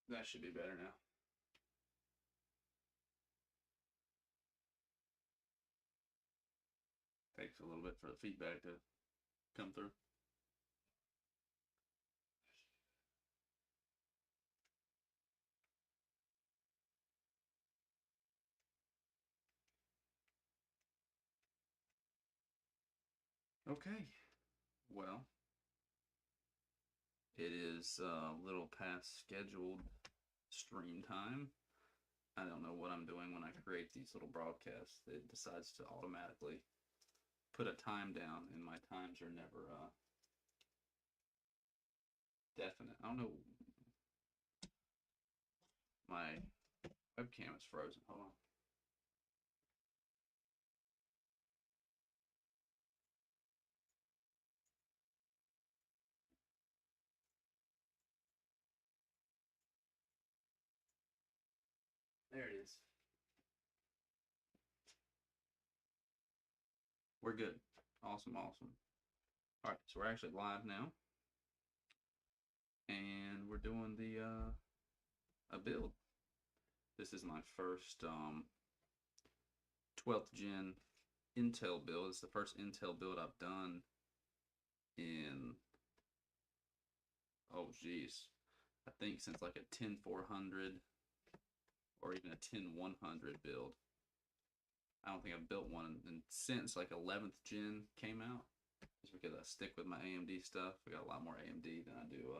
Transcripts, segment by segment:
That should be better now. Takes a little bit for the feedback to come through. Okay, well, it is a little past scheduled stream time. I don't know what I'm doing when I create these little broadcasts. It decides to automatically put a time down, and my times are never definite. I don't know. My webcam is frozen. Hold on. There it is. We're good. Awesome, awesome. All right, so we're actually live now, and we're doing the a build. This is my first 12th gen Intel build. It's the first Intel build I've done in, oh geez, I think since like a 10400 or even a 10100 build. I don't think I've built one since like 11th gen came out. Just because I stick with my AMD stuff. I got a lot more AMD than I do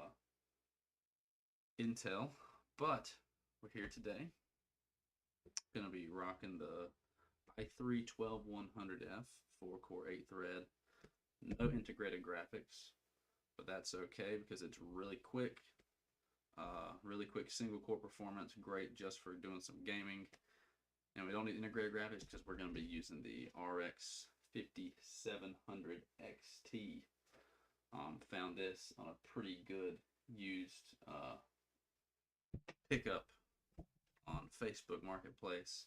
Intel. But we're here today. Gonna be rocking the i3 12100F 4-core 8-thread. No integrated graphics, but that's okay because it's really quick. Really quick single core performance, great just for doing some gaming. And we don't need integrated graphics because we're going to be using the RX 5700 XT. Found this on a pretty good used pickup on Facebook Marketplace.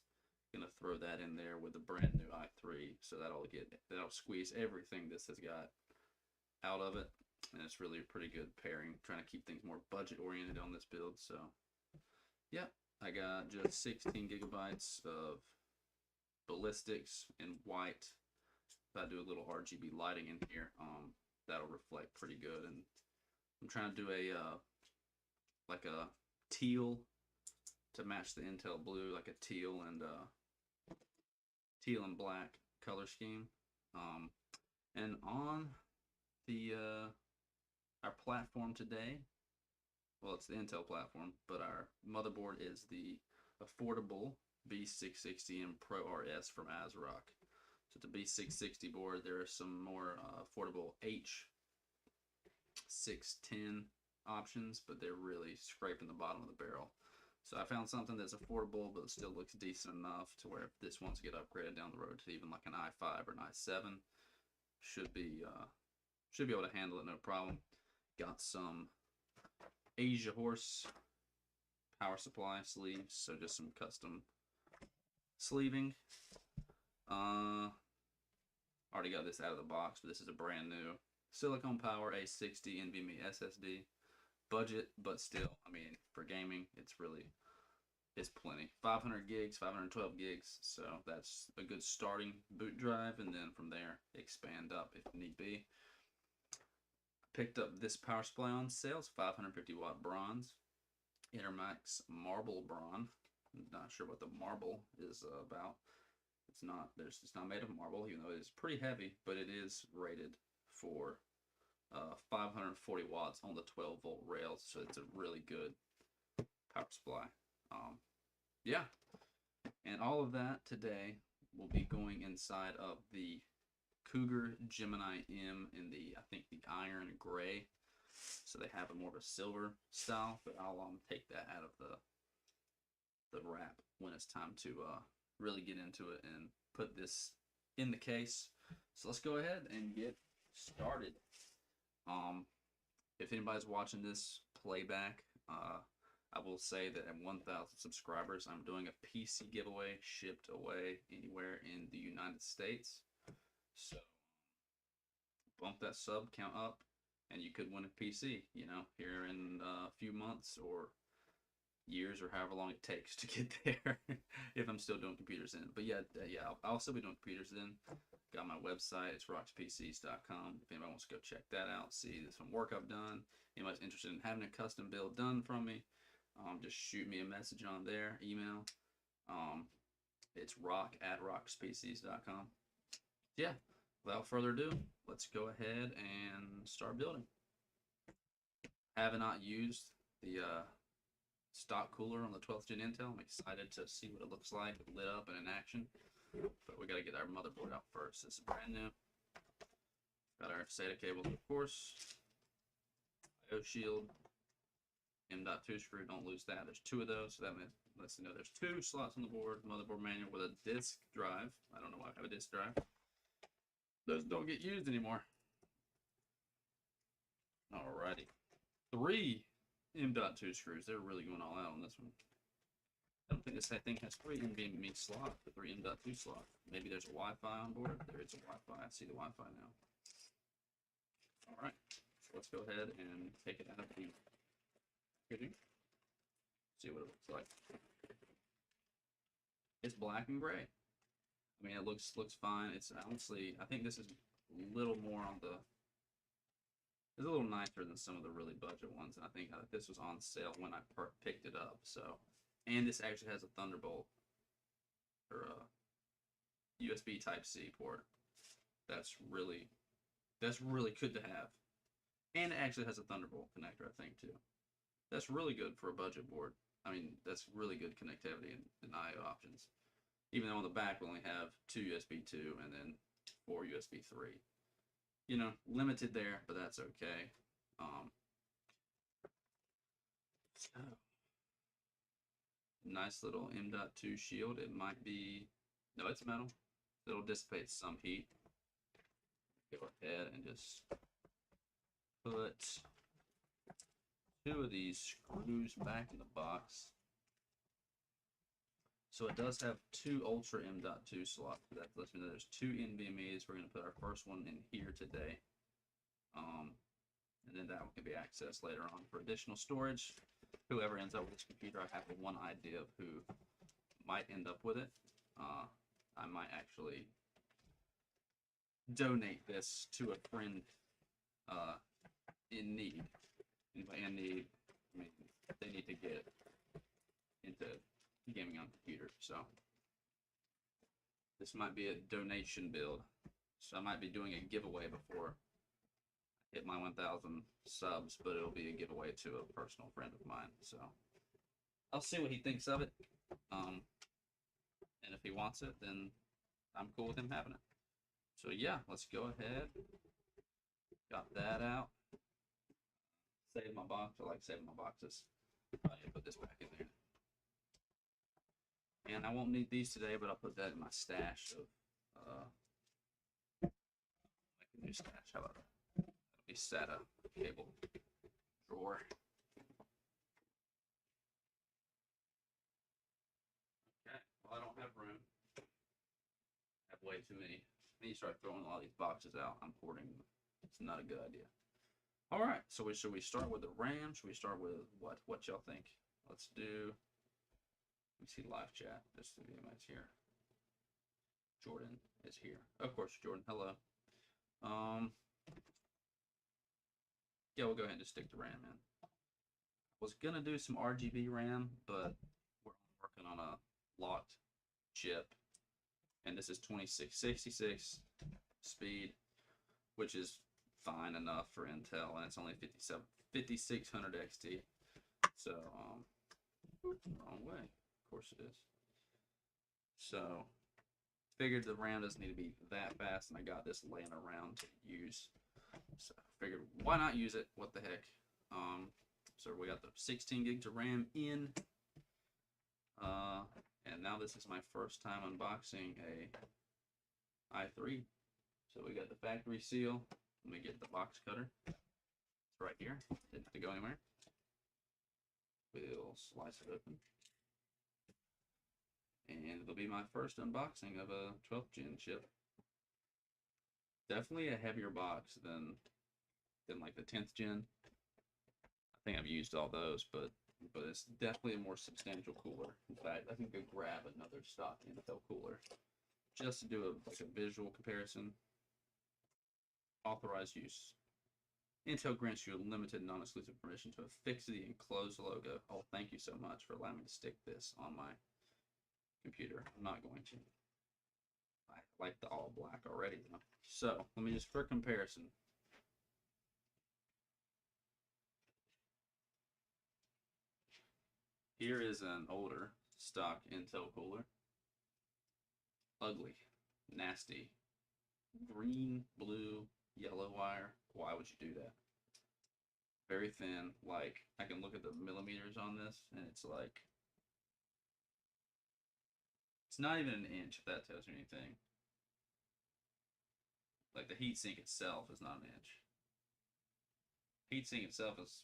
Gonna throw that in there with the brand new i3, so that'll squeeze everything this has got out of it, and it's really a pretty good pairing. Trying to keep things more budget oriented on this build. So yeah, I got just 16 gigabytes of ballistics in white. If I do a little RGB lighting in here, that'll reflect pretty good. And I'm trying to do a like a teal to match the Intel blue, like a teal and black color scheme. And on the our platform today, well, it's the Intel platform, but our motherboard is the affordable B660M Pro RS from ASRock. So the B660 board, there are some more affordable H610 options, but they're really scraping the bottom of the barrel. So I found something that's affordable, but still looks decent enough to where if this wants to get upgraded down the road to even like an i5 or an i7, should be able to handle it no problem. Got some Asia Horse power supply sleeves, so just some custom sleeving. Already got this out of the box, but this is a brand new Silicon Power A60 NVMe SSD. Budget, but still, I mean, for gaming, it's plenty. 500 gigs, 512 gigs, so that's a good starting boot drive, and then from there, expand up if need be. Picked up this power supply on sale. It's 550 watt bronze, Intermax marble bronze. Not sure what the marble is about. It's not made of marble, even though it is pretty heavy, but it is rated for 540 watts on the 12 volt rails, so it's a really good power supply. Yeah, and all of that today will be going inside of the Cougar Gemini M in the, I think, the iron gray. So they have a more of a silver style, but I'll take that out of the wrap when it's time to really get into it and put this in the case. So let's go ahead and get started. If anybody's watching this playback, I will say that at 1,000 subscribers, I'm doing a PC giveaway shipped away anywhere in the United States. So bump that sub count up, and you could win a PC, you know, here in a few months or years or however long it takes to get there if I'm still doing computers then. But yeah, I'll still be doing computers then. Got my website, it's rockspcs.com. If anybody wants to go check that out, see some work I've done. Anybody's interested in having a custom build done from me, just shoot me a message on there, email. It's rock@rockspcs.com. Yeah, without further ado, let's go ahead and start building. Have not used the stock cooler on the 12th gen Intel. I'm excited to see what it looks like lit up and in action. But we got to get our motherboard out first. This is brand new. Got our SATA cable, of course. IO shield. M.2 screw, don't lose that. There's 2 of those, so that lets you know there's 2 slots on the board. Motherboard manual with a disk drive. I don't know why I have a disk drive. Those don't get used anymore. Alrighty. 3 M.2 screws. They're really going all out on this one. I don't think this thing has 3 NVMe slots, the 3 M.2 slot. Maybe there's a Wi-Fi on board. There is a Wi-Fi. I see the Wi-Fi now. Alright. So let's go ahead and take it out of the packaging. See what it looks like. It's black and gray. I mean, it looks fine. It's honestly, I think this is a little more on the. It's a little nicer than some of the really budget ones, and I think this was on sale when I picked it up. So, and this actually has a Thunderbolt or a USB Type-C port. That's really good to have, and it actually has a Thunderbolt connector, I think, too. That's really good for a budget board. I mean, that's really good connectivity and I/O options. Even though on the back we only have 2 USB 2 and then 4 USB 3. You know, limited there, but that's okay. So, nice little M.2 shield. It might be, no, it's metal. It'll dissipate some heat. Go ahead and just put 2 of these screws back in the box. So it does have 2 Ultra M.2 slots. That lets me know there's 2 NVMEs. We're going to put our first one in here today. And then that one can be accessed later on for additional storage. Whoever ends up with this computer, I have one idea of who might end up with it. I might actually donate this to a friend in need. Anybody in need, I mean, they need to get into gaming on computers, so this might be a donation build. So I might be doing a giveaway before I hit my 1,000 subs, but it'll be a giveaway to a personal friend of mine. So I'll see what he thinks of it. And if he wants it, then I'm cool with him having it. So yeah, let's go ahead. Got that out. Save my box. I like saving my boxes. I need to put this back in there. And I won't need these today, but I'll put that in my stash of like a new stash. How about that? That'll be SATA cable drawer. Okay, well, I don't have room. I have way too many. I need to start throwing a lot of these boxes out. I'm hoarding them. It's not a good idea. All right, so should we start with the RAM? Should we start with what y'all think? Let's do. Let me see live chat. Just the image here. Jordan is here. Of course, Jordan. Hello. Yeah, we'll go ahead and just stick to RAM in. I was gonna do some RGB RAM, but we're working on a locked chip, and this is 2666 speed, which is fine enough for Intel, and it's only 5600 XT. So, wrong way. Of course it is. So, figured the RAM doesn't need to be that fast, and I got this laying around to use. So, figured why not use it? What the heck? So we got the 16 gigs of RAM in, and now this is my first time unboxing a i3. So we got the factory seal. Let me get the box cutter. It's right here. Didn't have to go anywhere. We'll slice it open. And it'll be my first unboxing of a 12th gen chip. Definitely a heavier box than like the 10th gen. I think I've used all those, but but it's definitely a more substantial cooler. In fact, I can go grab another stock Intel cooler just to do a visual comparison. Authorized use. Intel grants you a limited non-exclusive permission to affix the enclosed logo. Oh, thank you so much for allowing me to stick this on my computer. I'm not going to. I like the all black already though. So let me just, for comparison, here is an older stock Intel cooler. Ugly, nasty, green, blue, yellow wire. Why would you do that? Very thin. Like, I can look at the millimeters on this, and it's like, it's not even an inch, if that tells you anything. Like, the heatsink itself is not an inch. Heatsink itself is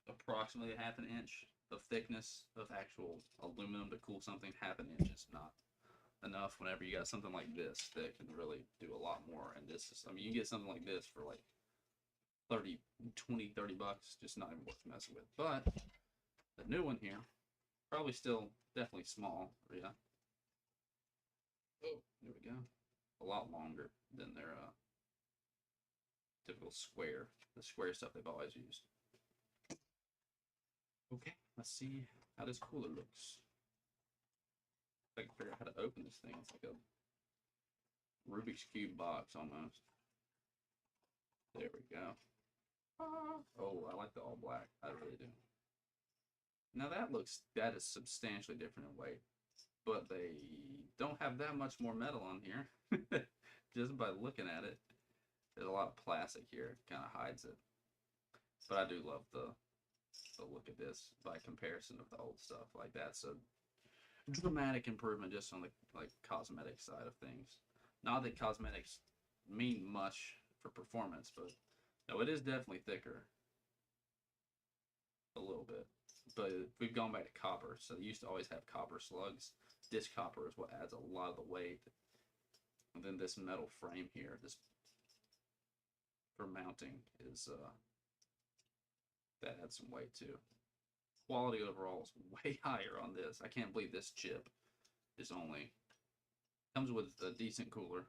approximately half an inch of thickness of actual aluminum to cool something. Half an inch is not enough whenever you got something like this that can really do a lot more. And this is, I mean, you get something like this for like 30 bucks, just not even worth messing with. But the new one here, probably still definitely small. Yeah. Oh, there we go. A lot longer than their typical square, the square stuff they've always used. Okay, let's see how this cooler looks. If I can figure out how to open this thing. It's like a Rubik's Cube box almost. There we go. Oh, I like the all black. I really do. Now that is substantially different in weight, but they don't have that much more metal on here. Just by looking at it, there's a lot of plastic here. It kind of hides it. But I do love the look of this by comparison of the old stuff. Like, that's a dramatic improvement just on the cosmetic side of things. Not that cosmetics mean much for performance, but no, it is definitely thicker. A little bit. But we've gone back to copper, so they used to always have copper slugs. This copper is what adds a lot of the weight. And then this metal frame here, this for mounting, is that adds some weight too. Quality overall is way higher on this. I can't believe this chip is only comes with a decent cooler.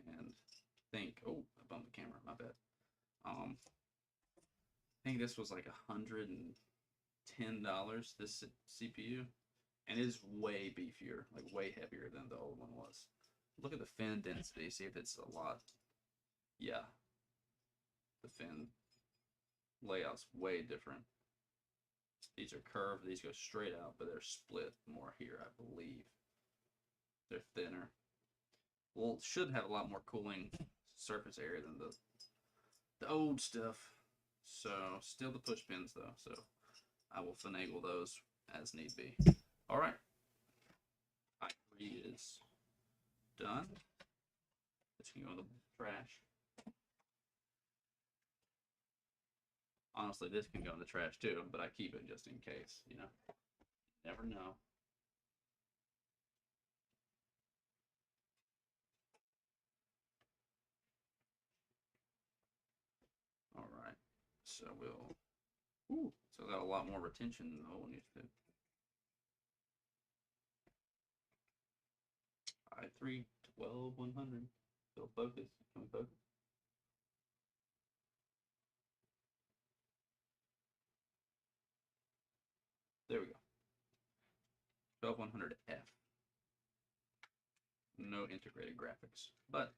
And oh, I bumped the camera, my bad. I think this was like $110, this CPU, and it is way beefier, like way heavier than the old one was. Look at the fin density, see if it's a lot. Yeah, the fin layout's way different. These are curved, these go straight out, but they're split more here, I believe. They're thinner. Well, should have a lot more cooling surface area than the old stuff. So, still the push pins though, so I will finagle those as need be. Alright. i3 is done. This can go in the trash. Honestly, this can go in the trash too, but I keep it just in case, you know. Never know. Alright. So we'll... Ooh, so got a lot more retention than the old one used to. i3 12100. Still focus. Can we focus? There we go. 12100F. No integrated graphics, but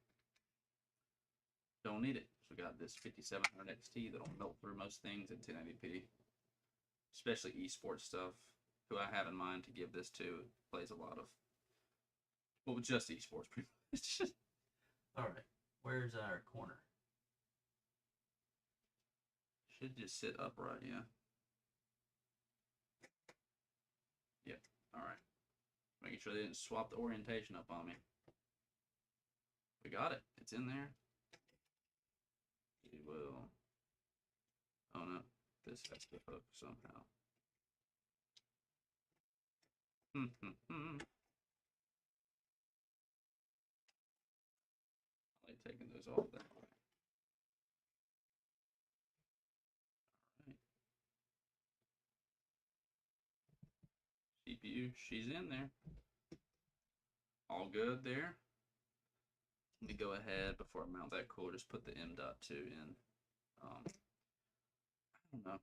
don't need it. So we got this 5700 XT that'll melt through most things at 1080p, especially esports stuff. Who I have in mind to give this to plays a lot of, well, just esports pretty much. All right, where's our corner? Should just sit upright, yeah. Yep. All right. Making sure they didn't swap the orientation up on me. We got it. It's in there. We will. Oh no, this has to hook somehow. I like taking those off that way. All right. CPU. She's in there. All good there. Let me go ahead before I mount that cooler. Just put the M.2 in. I don't know.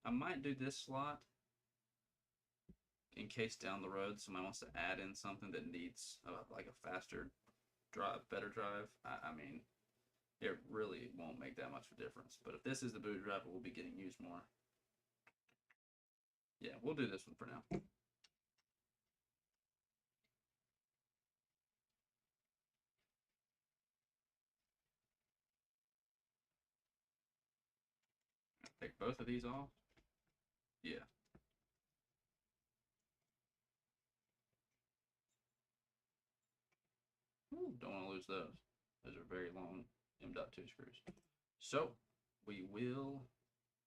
I might do this slot in case down the road somebody wants to add in something that needs like a faster drive, better drive. I mean, it really won't make that much of a difference. But if this is the boot drive, it will be getting used more. Yeah, we'll do this one for now. Take both of these off. Yeah. Ooh, don't want to lose those. Those are very long M.2 screws. So we will.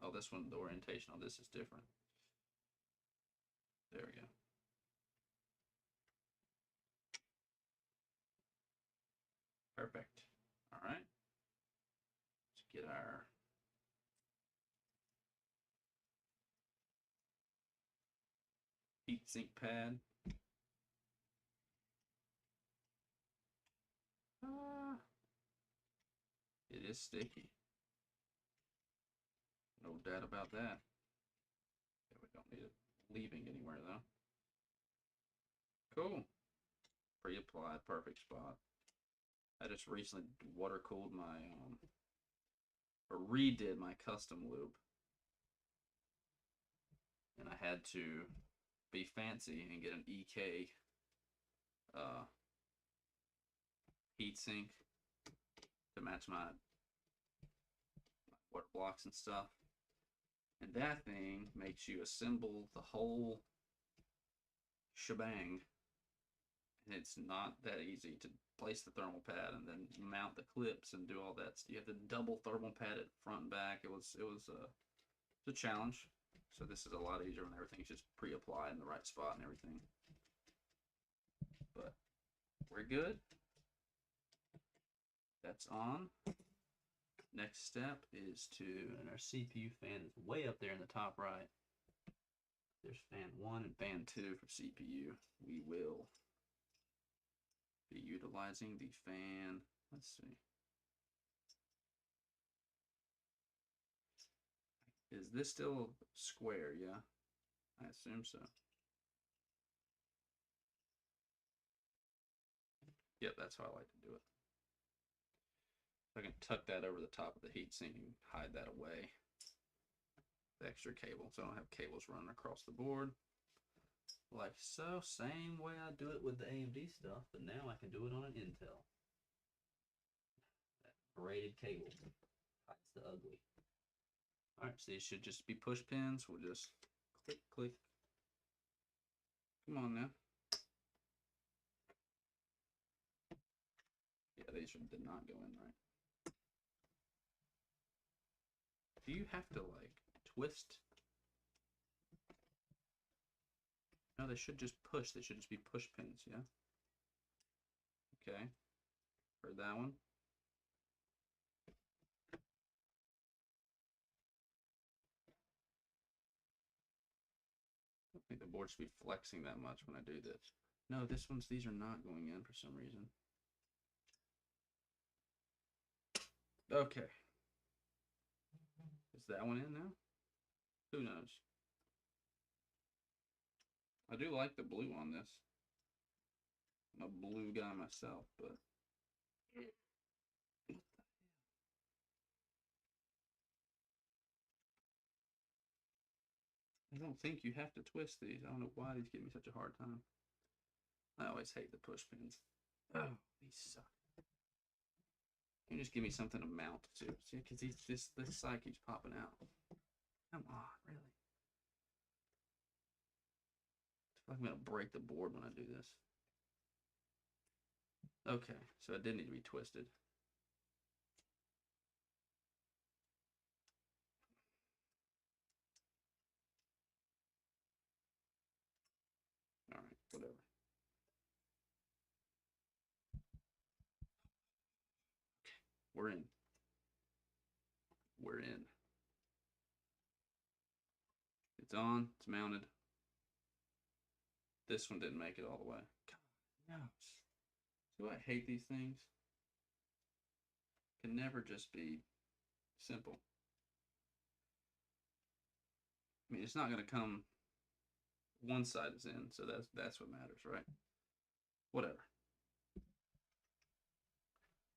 Oh, this one, the orientation on this is different. There we go. Perfect. All right. Let's get our heatsink pad. It is sticky. No doubt about that. Okay, we don't need it leaving anywhere though. Cool. Pre-applied, perfect spot. I just recently water cooled my or redid my custom loop, and I had to be fancy and get an EK heatsink to match my water blocks and stuff. And that thing makes you assemble the whole shebang. And it's not that easy to place the thermal pad and then mount the clips and do all that. So you have to double thermal pad it front and back. It was a challenge. So this is a lot easier when everything's just pre-applied in the right spot and everything. But we're good. That's on. Next step is to, and our CPU fan is way up there in the top right. There's fan 1 and fan 2 for CPU. We will be utilizing the fan, let's see. Is this still square? Yeah, I assume so. Yep, that's how I like to do it. I can tuck that over the top of the heatsink and hide that away. The extra cable, so I don't have cables running across the board. Like so, same way I do it with the AMD stuff, but now I can do it on an Intel. That braided cable hides the ugly. Alright, so these should just be push pins. We'll just click, click. Come on now. Yeah, these did not go in right. Do you have to like twist? No, they should just push. They should just be push pins, yeah? Okay. For that one. I don't think the board should be flexing that much when I do this. No, these are not going in for some reason. Okay. Is that one in now? Who knows? I do like the blue on this. I'm a blue guy myself, but I don't think you have to twist these. I don't know why these give me such a hard time. I always hate the push pins. Oh, these suck. You just give me something to mount to. See, because this side keeps popping out. Come on, really? I feel like I'm gonna break the board when I do this. Okay, so it did need to be twisted. All right, whatever. Okay, we're in. We're in. It's on. It's mounted. This one didn't make it all the way. God, no. Do I hate these things? Can never just be simple. I mean, it's not going to come. One side is in, so that's what matters, right? Whatever.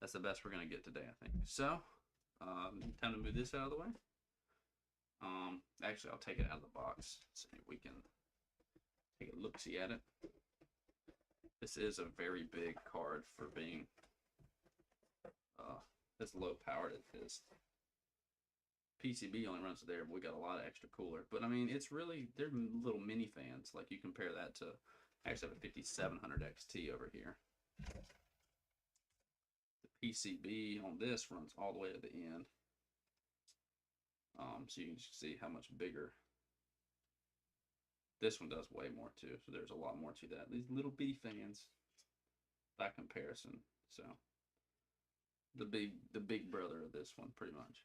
That's the best we're going to get today, I think. So, time to move this out of the way. Actually, I'll take it out of the box so we can take a look-see at it. This is a very big card for being as low powered as it is. PCB only runs there, but we got a lot of extra cooler. But I mean, it's really, they're little mini fans. Like, you compare that to, I actually have a 5700 XT over here. The PCB on this runs all the way to the end. So you can see how much bigger. This one does way more too, so there's a lot more to that. These little bitty fans by comparison. So the big brother of this one, pretty much.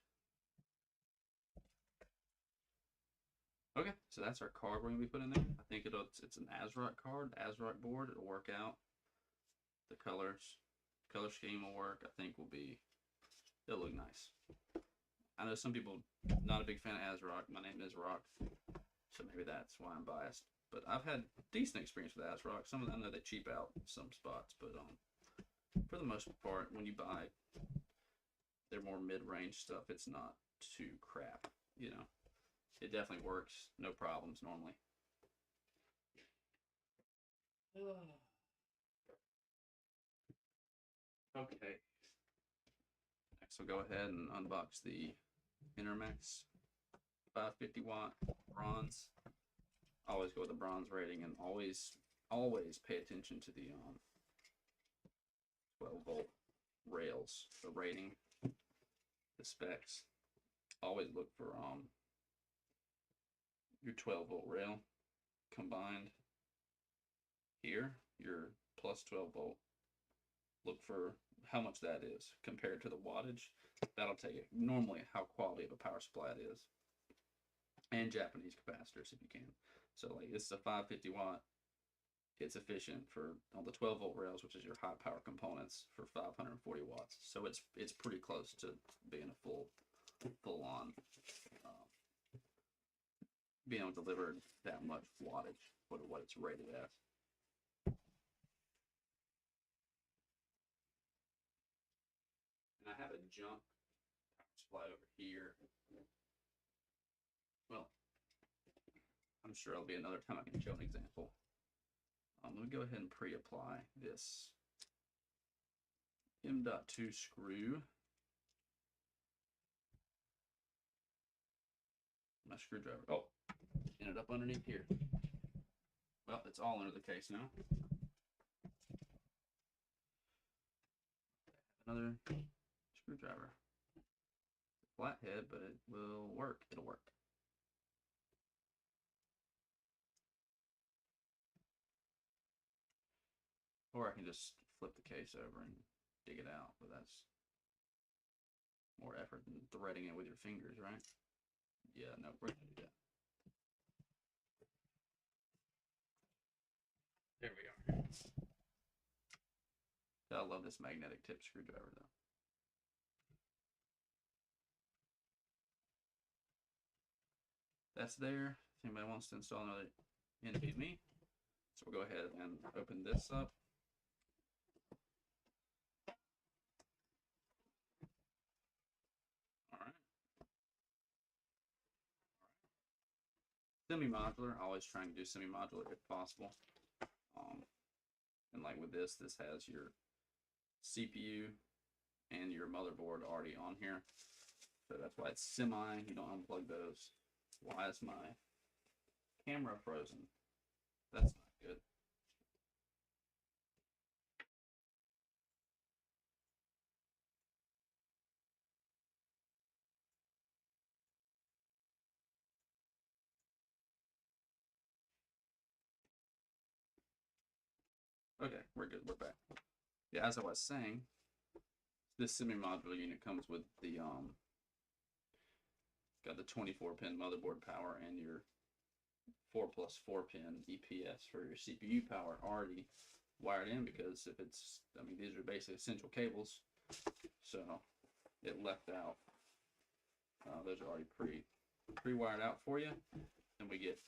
Okay, so that's our card we're gonna be putting there. I think it's an ASRock card, ASRock board. It'll work out. The color scheme will work. I think it'll look nice. I know some people not a big fan of ASRock. My name is Rock, so maybe that's why I'm biased. But I've had decent experience with ASRock. Some of them, I know they cheap out in some spots, but for the most part, when you buy their more mid-range stuff, it's not too crap, you know. It definitely works, no problems normally. Okay. Next, we'll go ahead and unbox the Intermex 550 watt bronze. Always go with the bronze rating, and always pay attention to the 12 volt rails, the rating, the specs. Always look for your 12 volt rail combined here, your plus 12 volt. Look for how much that is compared to the wattage. That'll tell you normally how quality of a power supply it is. And Japanese capacitors if you can. So like this is a 550 watt. It's efficient for on the 12 volt rails, which is your high power components, for 540 watts. So it's pretty close to being a full on being able to deliver that much wattage, what it's rated as. And I have a junk power supply over here. Well, I'm sure it'll be another time I can show an example. Let me go ahead and pre-apply this M.2 screw. My screwdriver. Oh, ended up underneath here. Well, it's all under the case now. Another screwdriver. It's a flathead, but it will work. It'll work. Or I can just flip the case over and dig it out, but that's more effort than threading it with your fingers, right? Yeah, no, we're gonna do that. There we are. I love this magnetic tip screwdriver though. That's there. If anybody wants to install another NVMe, so we'll go ahead and open this up. Alright. Semi-modular, always trying to do semi-modular if possible. And like with this has your CPU and your motherboard already on here. So that's why it's semi, you don't unplug those. Why is my camera frozen? That's not good. Okay, we're good, we're back. Yeah, as I was saying, this semi-modular unit comes with the got the 24 pin motherboard power and your 4+4 pin EPS for your CPU power already wired in, because if it's, I mean, these are basically essential cables, so it left out. Those are already pre-wired out for you, and we get,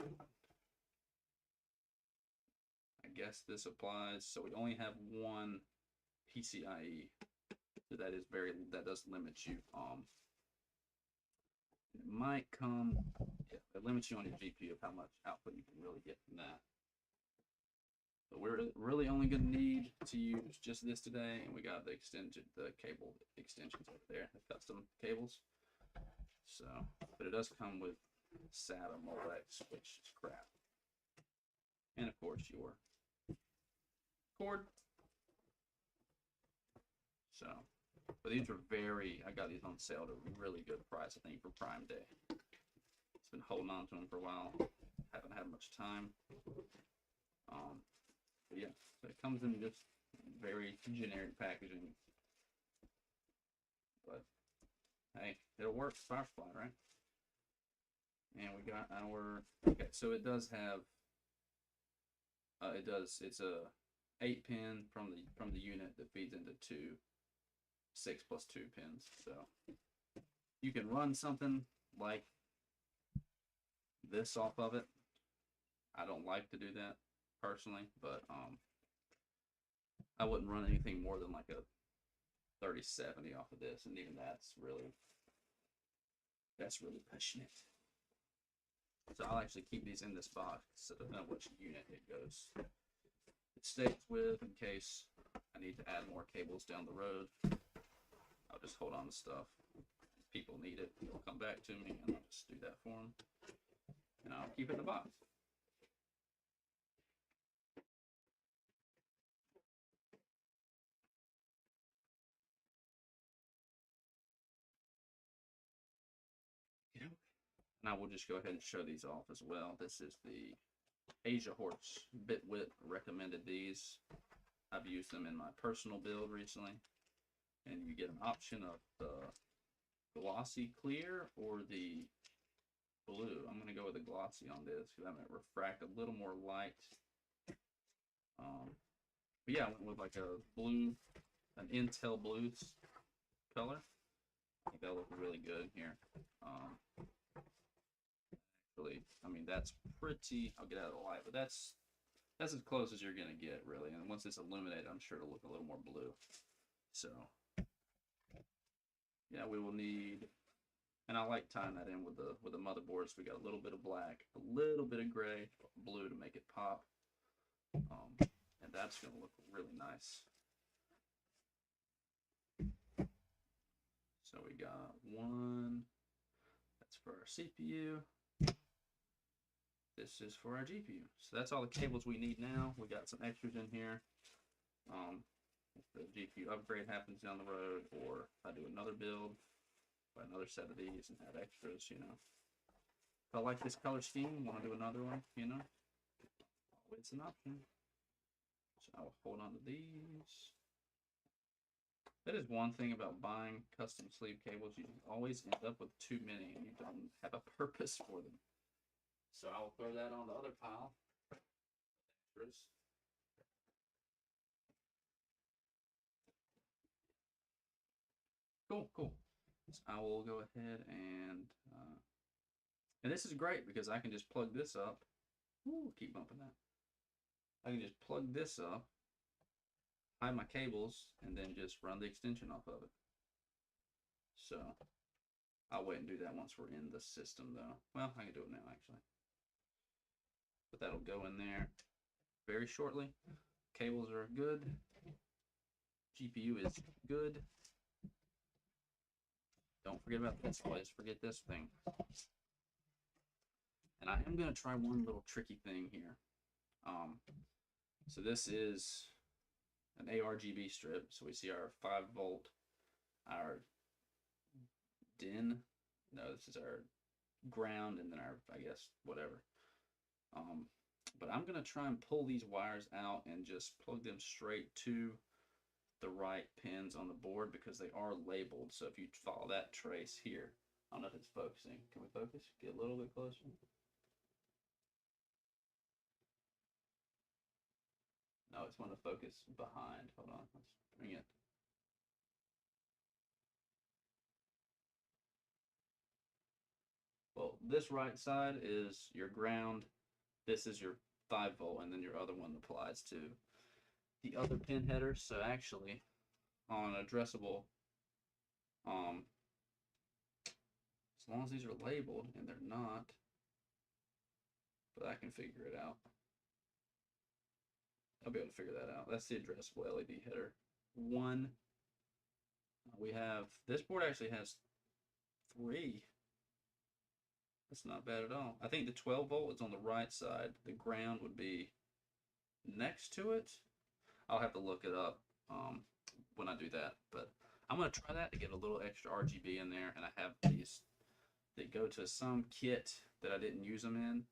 I guess this applies, so we only have one PCIe, so that does limit you. It might come, yeah, it limits you on your GPU of how much output you can really get from that. But we're really only going to need to use just this today, and we got the cable extensions over there, the custom cables. So, but it does come with SATA Molex, which is crap. And of course your cord. So, but these are I got these on sale at a really good price, I think, for Prime Day. It's been holding on to them for a while. Haven't had much time. But yeah, so it comes in just very generic packaging. But hey, it'll work. Firefly, right? And we got our, okay, so it does have, it's a 8-pin from the unit that feeds into two 6+2 pins. So you can run something like this off of it. I don't like to do that personally, but I wouldn't run anything more than like a 3070 off of this, and even that's really pushing it. So I'll actually keep these in this box so I don't know which unit it stays with, in case I need to add more cables down the road. I'll just hold on to stuff. If people need it, they'll come back to me, and I'll just do that for them. And I'll keep it in the box. And I will just go ahead and show these off as well. This is the Asia Horse Bitwit recommended these. I've used them in my personal build recently. And you get an option of the glossy clear or the blue. I'm going to go with the glossy on this because I'm going to refract a little more light. But yeah, I went with like a blue, an Intel blue color. I think that'll look really good here. Really, I mean, that's pretty, I'll get out of the light, but that's as close as you're going to get, really. And once it's illuminated, I'm sure it'll look a little more blue. So, yeah, we will need, and I like tying that in with the motherboard. So we got a little bit of black, a little bit of gray, blue to make it pop. And that's going to look really nice. So we got one, that's for our CPU. This is for our GPU. So that's all the cables we need now. We got some extras in here. If the GPU upgrade happens down the road, or if I do another build, buy another set of these and have extras, you know. If I like this color scheme, want to do another one, you know, it's an option. So I will hold on to these. That is one thing about buying custom sleeve cables. You always end up with too many and you don't have a purpose for them. So I will throw that on the other pile. Extras. Cool, cool. So I will go ahead and this is great because I can just plug this up. Ooh, keep bumping that. I can just plug this up, hide my cables, and then just run the extension off of it. So I'll wait and do that once we're in the system, though. Well, I can do it now, actually. But that'll go in there very shortly. Cables are good. GPU is good. Don't forget about this, boys. Forget this thing. And I am going to try one little tricky thing here. So this is an ARGB strip. So we see our 5-volt, our DIN. No, this is our ground, and then our, I guess, whatever. But I'm going to try and pull these wires out and just plug them straight to the right pins on the board because they are labeled. So if you follow that trace here, I don't know if it's focusing. Can we focus? Get a little bit closer. just want to focus behind. Hold on, let's bring it. Well, this right side is your ground. This is your 5-volt, and then your other one applies to the other pin header. So actually, on addressable, as long as these are labeled, and they're not, but I can figure it out. I'll be able to figure that out. That's the addressable LED header. One. We have, this board actually has 3. That's not bad at all. I think the 12-volt is on the right side. The ground would be next to it. I'll have to look it up when I do that. But I'm going to try that to get a little extra RGB in there. And I have these that go to some kit that I didn't use them in.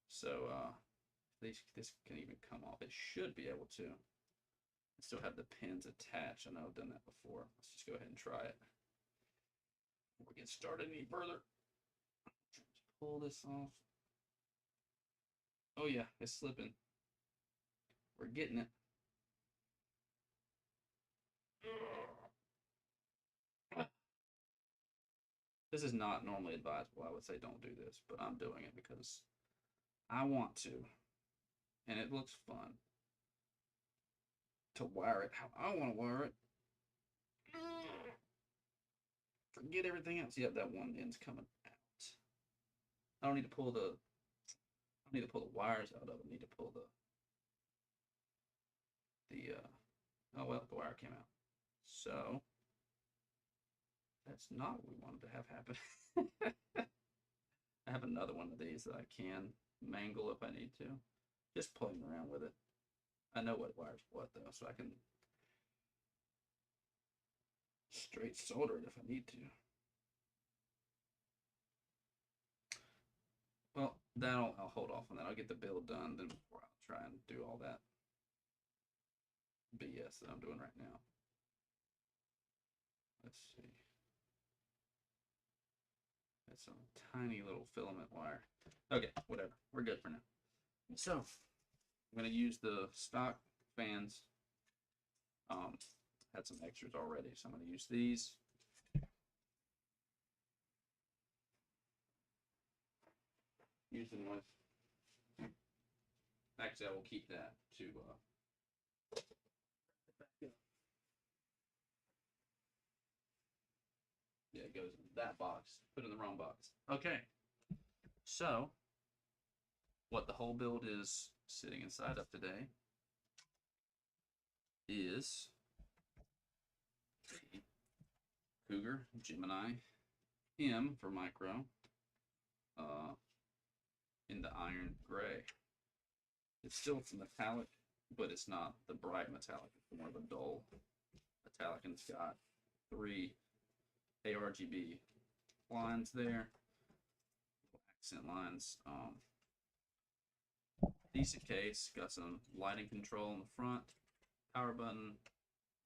So this can even come off. It should be able to. I still have the pins attached. I know I've done that before. Let's just go ahead and try it. Before we get started any further. Pull this off. Oh yeah, it's slipping. We're getting it. This is not normally advisable. I would say don't do this, but I'm doing it because I want to. And it looks fun to wire it how I want to wire it. Forget everything else. Yep, that one end's coming out. I don't need to pull the wires out of it. I need to pull oh well, the wire came out. So that's not what we wanted to have happen. I have another one of these that I can mangle if I need to. Just playing around with it. I know what wires what though, so I can straight solder it if I need to. Well, I'll hold off on that. I'll get the build done, then before I'll try and do all that BS that I'm doing right now. Let's see. That's some tiny little filament wire. Okay, whatever. We're good for now. So, I'm going to use the stock fans. Had some extras already, so I'm going to use these. Use them with. Actually, I will keep that to. Yeah, it goes in that box. Put it in the wrong box. Okay. So, what the whole build is sitting inside of today is the Cougar Gemini M for micro in the iron gray. It's still metallic, but it's not the bright metallic. It's more of a dull metallic, and it's got 3 ARGB lines there, accent lines. Decent case, got some lighting control in the front, power button,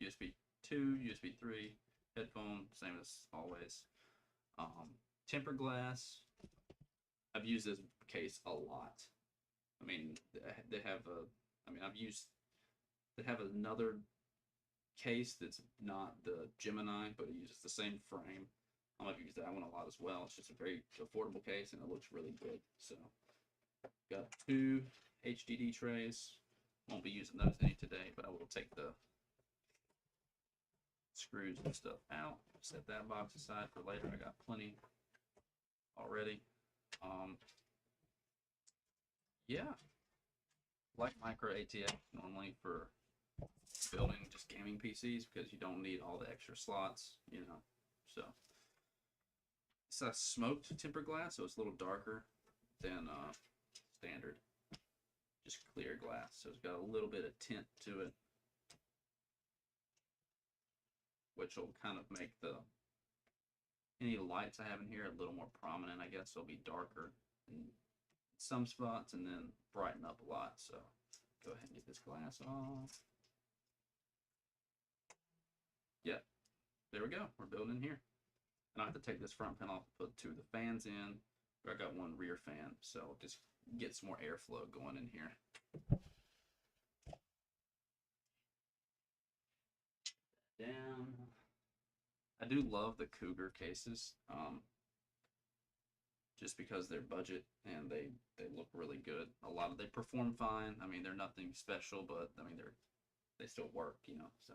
USB 2, USB 3, headphone, same as always. Tempered glass. I've used this case a lot. I mean, they have they have another case that's not the Gemini, but it uses the same frame. I've used that one a lot as well. It's just a very affordable case, and it looks really good. So, got 2 HDD trays. Won't be using those any today, but I will take the screws and stuff out. Set that box aside for later. I got plenty already. Yeah, like micro ATX normally for building just gaming PCs because you don't need all the extra slots, you know. So it's a smoked tempered glass, so it's a little darker than standard, just clear glass. So it's got a little bit of tint to it, which will kind of make any lights I have in here a little more prominent. I guess they'll be darker in some spots and then brighten up a lot. So go ahead and get this glass off. Yeah, there we go. We're building here. And I have to take this front panel off and put 2 of the fans in. I got 1 rear fan, so just get some more airflow going in here. down. I do love the Cougar cases, just because they're budget and they look really good. They perform fine. I mean, they're nothing special, but I mean they still work, you know. So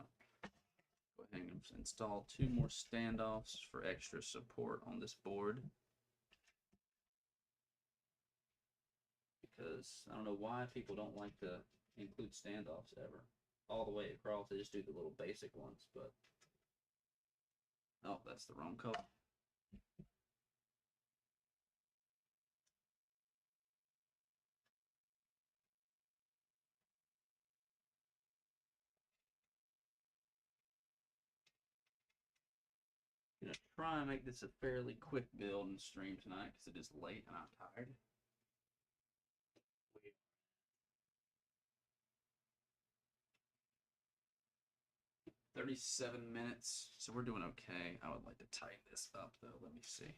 go ahead and install 2 more standoffs for extra support on this board. Because I don't know why people don't like to include standoffs ever. All the way across, they just do the little basic ones, but oh, that's the wrong color. I'm gonna try and make this a fairly quick build and stream tonight because it is late and I'm tired. 37 minutes, so we're doing okay. I would like to tighten this up though. Let me see.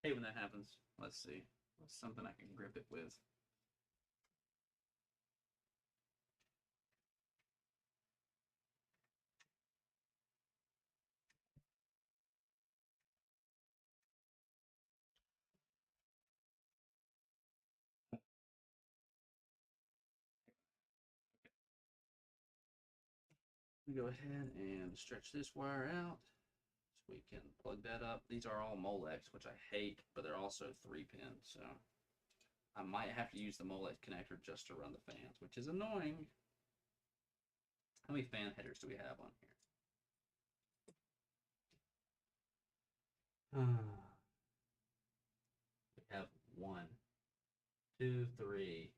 Hey, when that happens, let's see. What's something I can grip it with? Go ahead and stretch this wire out so we can plug that up. These are all Molex, which I hate, but they're also 3-pin, so I might have to use the Molex connector just to run the fans, which is annoying. How many fan headers do we have on here? We have 1, 2, 3.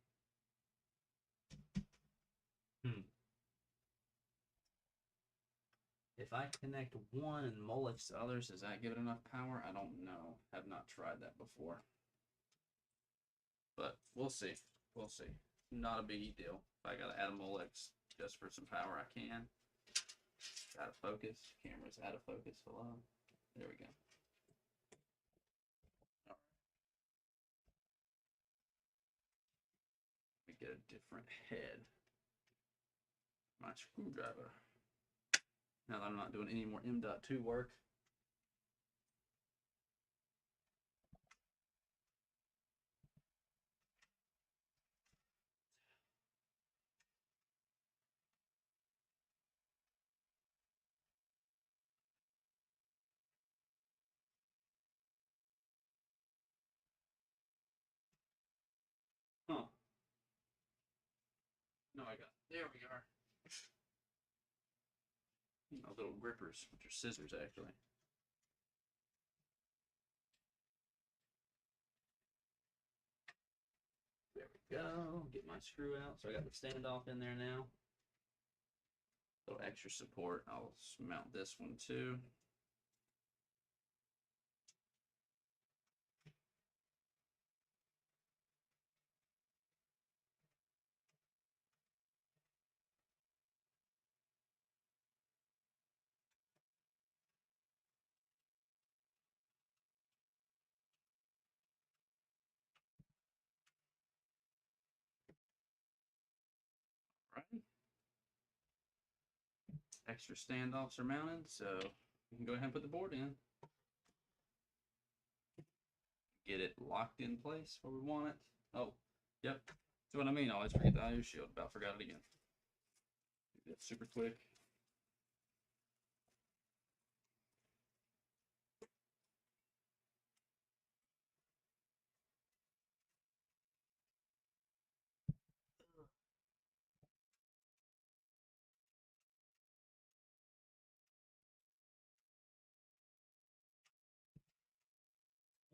If I connect one and Molex to others, does that give it enough power? I don't know. Have not tried that before. But we'll see. We'll see. Not a biggie deal. If I gotta add a Molex just for some power, I can. Out of focus. Camera's out of focus. Hello. There we go. All right. Let me get a different head. My screwdriver. Now that I'm not doing any more M.2 work. Huh. No, I got. There we are. Little grippers, which are scissors, actually. There we go. Get my screw out. So I got the standoff in there now. A little extra support. I'll mount this one too. Right. Extra standoffs are mounted, so we can go ahead and put the board in. Get it locked in place where we want it. Oh, yep. That's what I mean. I always forget the IO shield. About forgot it again. Do that super quick.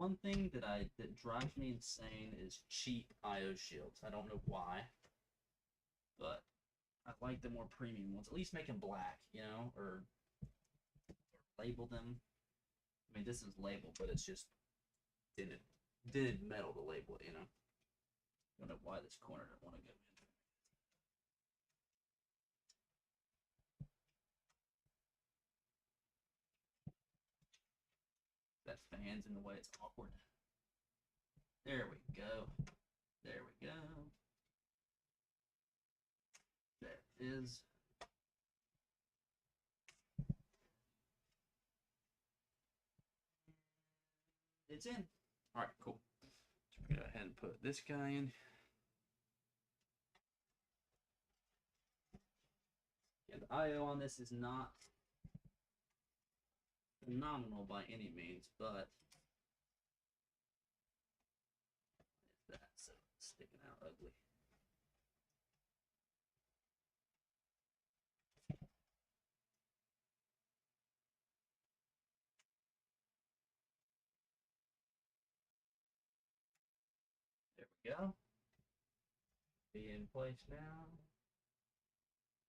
One thing that drives me insane is cheap IO shields. I don't know why, but I like the more premium ones. At least make them black, you know, or label them. I mean, this is labeled, but it's just did metal to label it, you know. I don't know why this corner doesn't want to go in. That fan's in the way, it's awkward. There we go. There we go. That is. It's in. All right, cool. So we're gonna go ahead and put this guy in. Yeah, the IO on this is not phenomenal by any means, but that's sticking out ugly. There we go. Be in place now.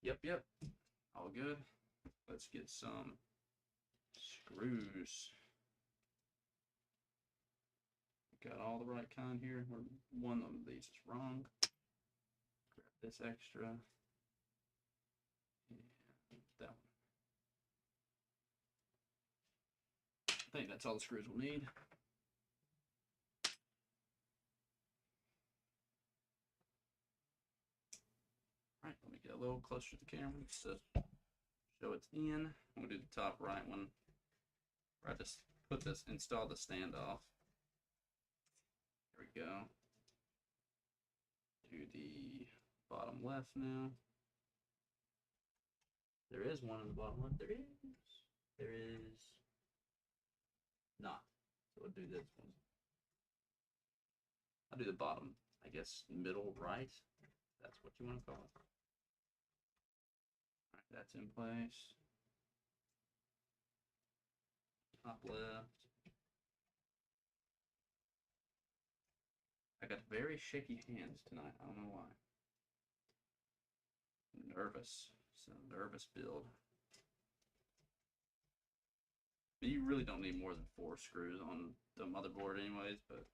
Yep. All good. Let's get some screws. Got all the right kind here. One of these is wrong. Grab this extra. And that one. I think that's all the screws we'll need. Alright, let me get a little closer to the camera just to show it's in. I'm going to do the top right one, where I just install the standoff. There we go. Do the bottom left now. There is one in the bottom left. There is not. So we'll do this one. I'll do the bottom, I guess, middle right. That's what you want to call it. All right, that's in place. Top left. I got very shaky hands tonight. I don't know why. I'm nervous. It's a nervous build. But you really don't need more than 4 screws on the motherboard anyways, but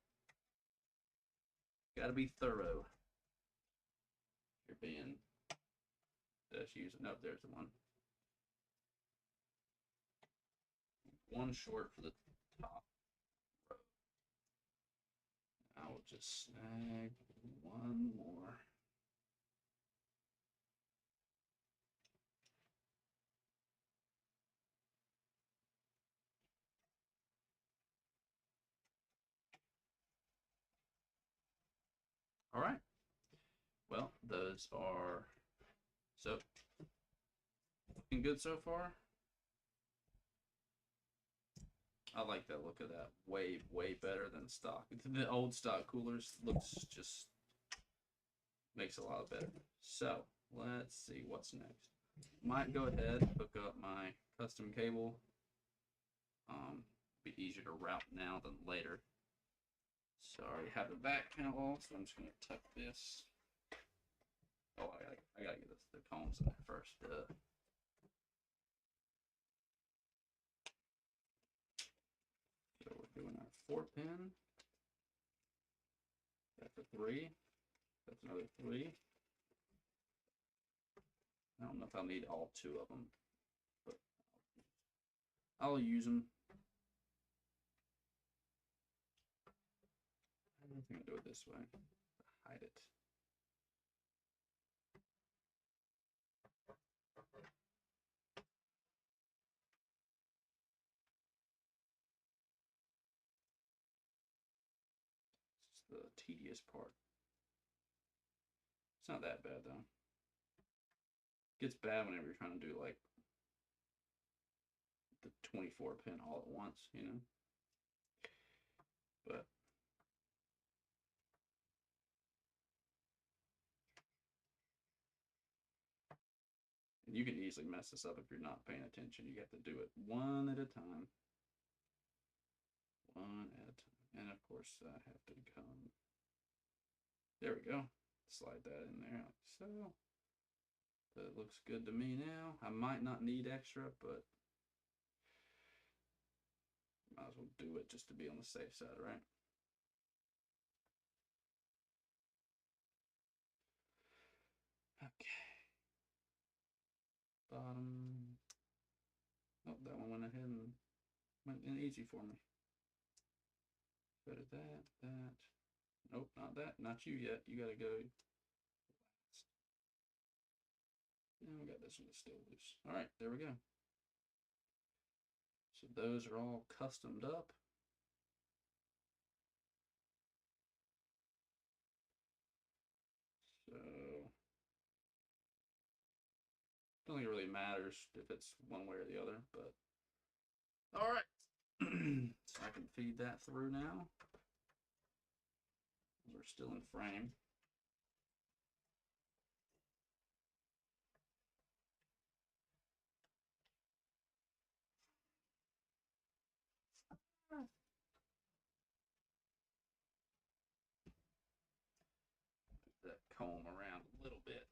gotta be thorough. You're being just using up, there's the one. One short for the top row. I will just snag one more. All right. Well, those are so looking good so far. I like that look of that way better than stock. The old stock coolers looks just makes a lot better. So let's see what's next. Might go ahead and hook up my custom cable. Be easier to route now than later. So I already have the back panel, so I'm just gonna tuck this. Oh, I gotta get the combs in there first. So we're doing our 4-pin. That's a 3. That's another 3. I don't know if I'll need all 2 of them, but I'll use them. I think I'll do it this way. Hide it. It's the tedious part. It's not that bad though. It gets bad whenever you're trying to do like the 24 pin all at once, you know. But and you can easily mess this up if you're not paying attention. You have to do it one at a time. One at a time. And of course, I have to come. There we go. Slide that in there like so. That looks good to me now. I might not need extra, but might as well do it just to be on the safe side, right? Okay. Bottom. Oh, that one went ahead and went in easy for me. Better that. Nope, not that. Not you yet. You gotta go last. And we got this one that's still loose. All right, there we go. So those are all customed up. So don't think it really matters if it's one way or the other, but all right. So I can feed that through now. We're still in frame. That comb around a little bit.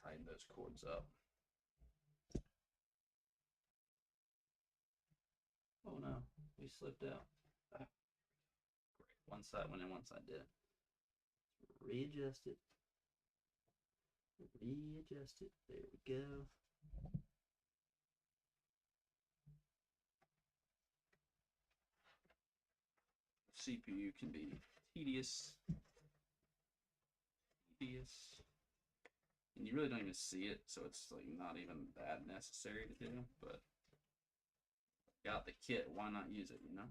Tighten those cords up. Oh no, we slipped out. Great. One side went in, one side did. Readjust it. Readjust it. There we go. CPU can be tedious. And you really don't even see it, so it's like not even that necessary to do, but got the kit, why not use it, you know?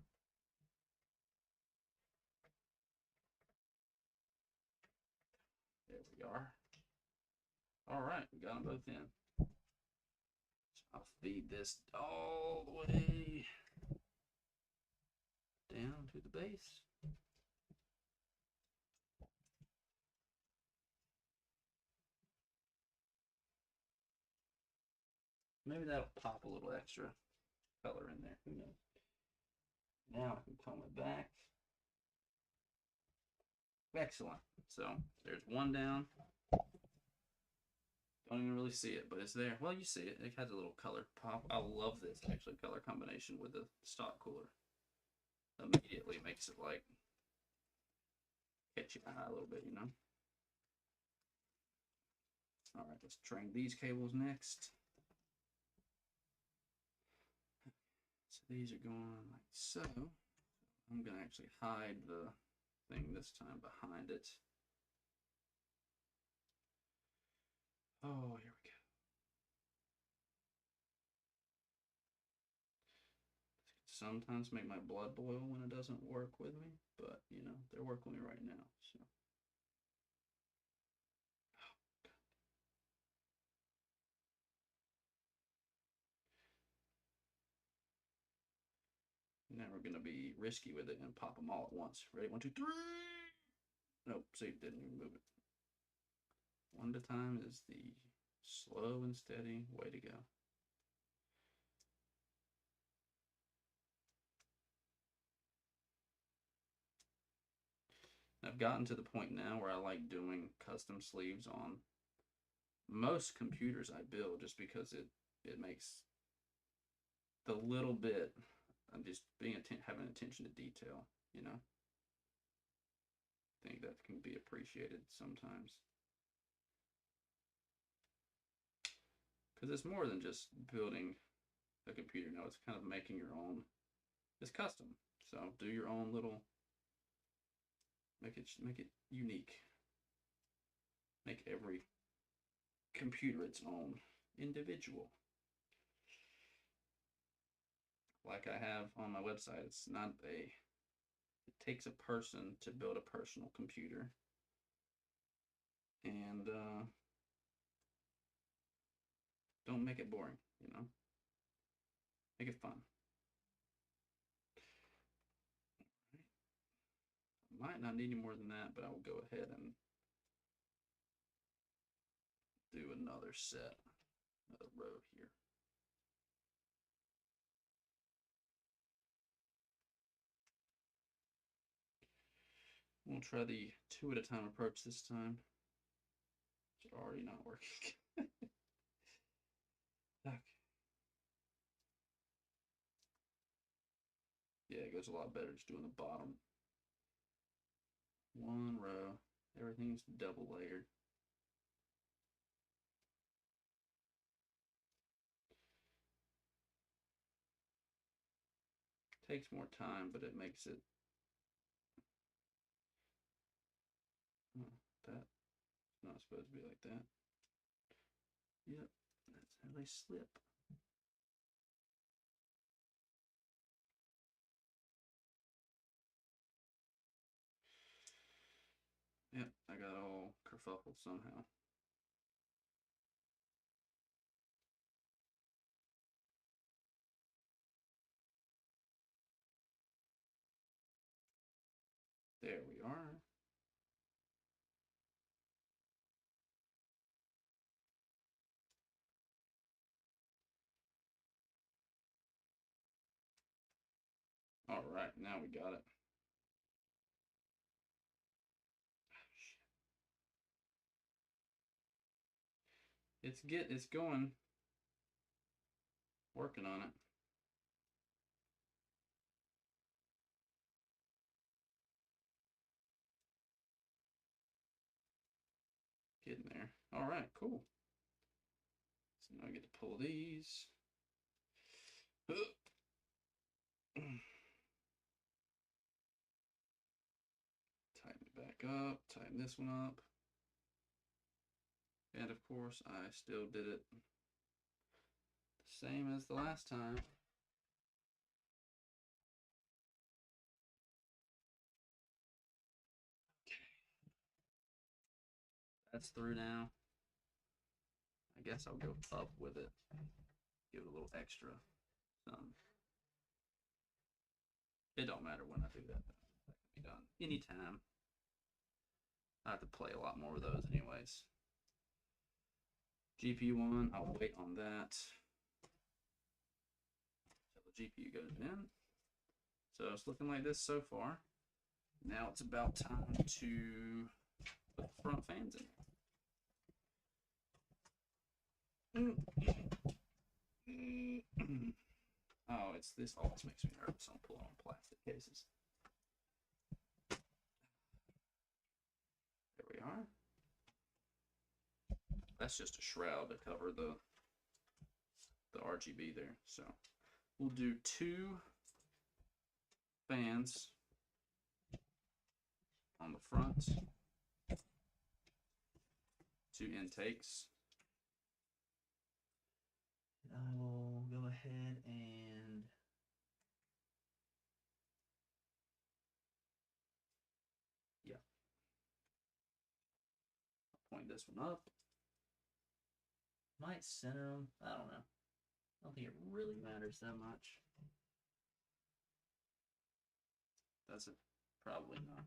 There we are. All right, we got them both in. So I'll feed this all the way down to the base. Maybe that'll pop a little extra color in there. Who knows? Now I can comb it back. Excellent. So there's one down. Don't even really see it, but it's there. Well, you see it. It has a little color pop. I love this actually color combination with the stock cooler. Immediately makes it like catch your eye a little bit, you know. All right, let's train these cables next. So these are going like so. I'm gonna actually hide the thing this time behind it. Oh, here we go. Sometimes make my blood boil when it doesn't work with me, but you know, they're working with me right now, so. Never gonna be risky with it and pop them all at once. Ready? 1, 2, 3. Nope, see, didn't even move it. One at a time is the slow and steady way to go. I've gotten to the point now where I like doing custom sleeves on most computers I build just because it makes the little bit. I'm just having attention to detail, you know. I think that can be appreciated sometimes. Because it's more than just building a computer. No, it's kind of making your own. It's custom, so do your own little. Make it unique. Make every computer its own individual. Like I have on my website, it's not a. It takes a person to build a personal computer, and don't make it boring. You know, make it fun. Might not need any more than that, but I will go ahead and do another set, another row here. We'll try the 2 at a time approach this time. It's already not working. Okay. Yeah, it goes a lot better just doing the bottom. 1 row. Everything's double layered. Takes more time, but it makes it. Oh, that's not supposed to be like that. Yep, that's how they slip. Yep, I got all kerfuffled somehow. There we are. All right, now we got it. It's going. Working on it. Getting there. All right, cool. So now I get to pull these. Tighten it back up. Tighten this one up. And of course, I still did it the same as the last time. That's through now. I guess I'll go up with it. Give it a little extra. It don't matter when I do that. That can be done anytime. I have to play a lot more of those anyways. GPU one, I'll wait on that. So the GPU goes in. So it's looking like this so far. Now it's about time to put the front fans in. Oh, it's this always makes me nervous on pulling on plastic cases. There we are. That's just a shroud to cover the RGB there. So we'll do 2 fans on the front, 2 intakes. I will go ahead and point this one up. Might center them. I don't know. I don't think it really matters that much. Does it? Probably not.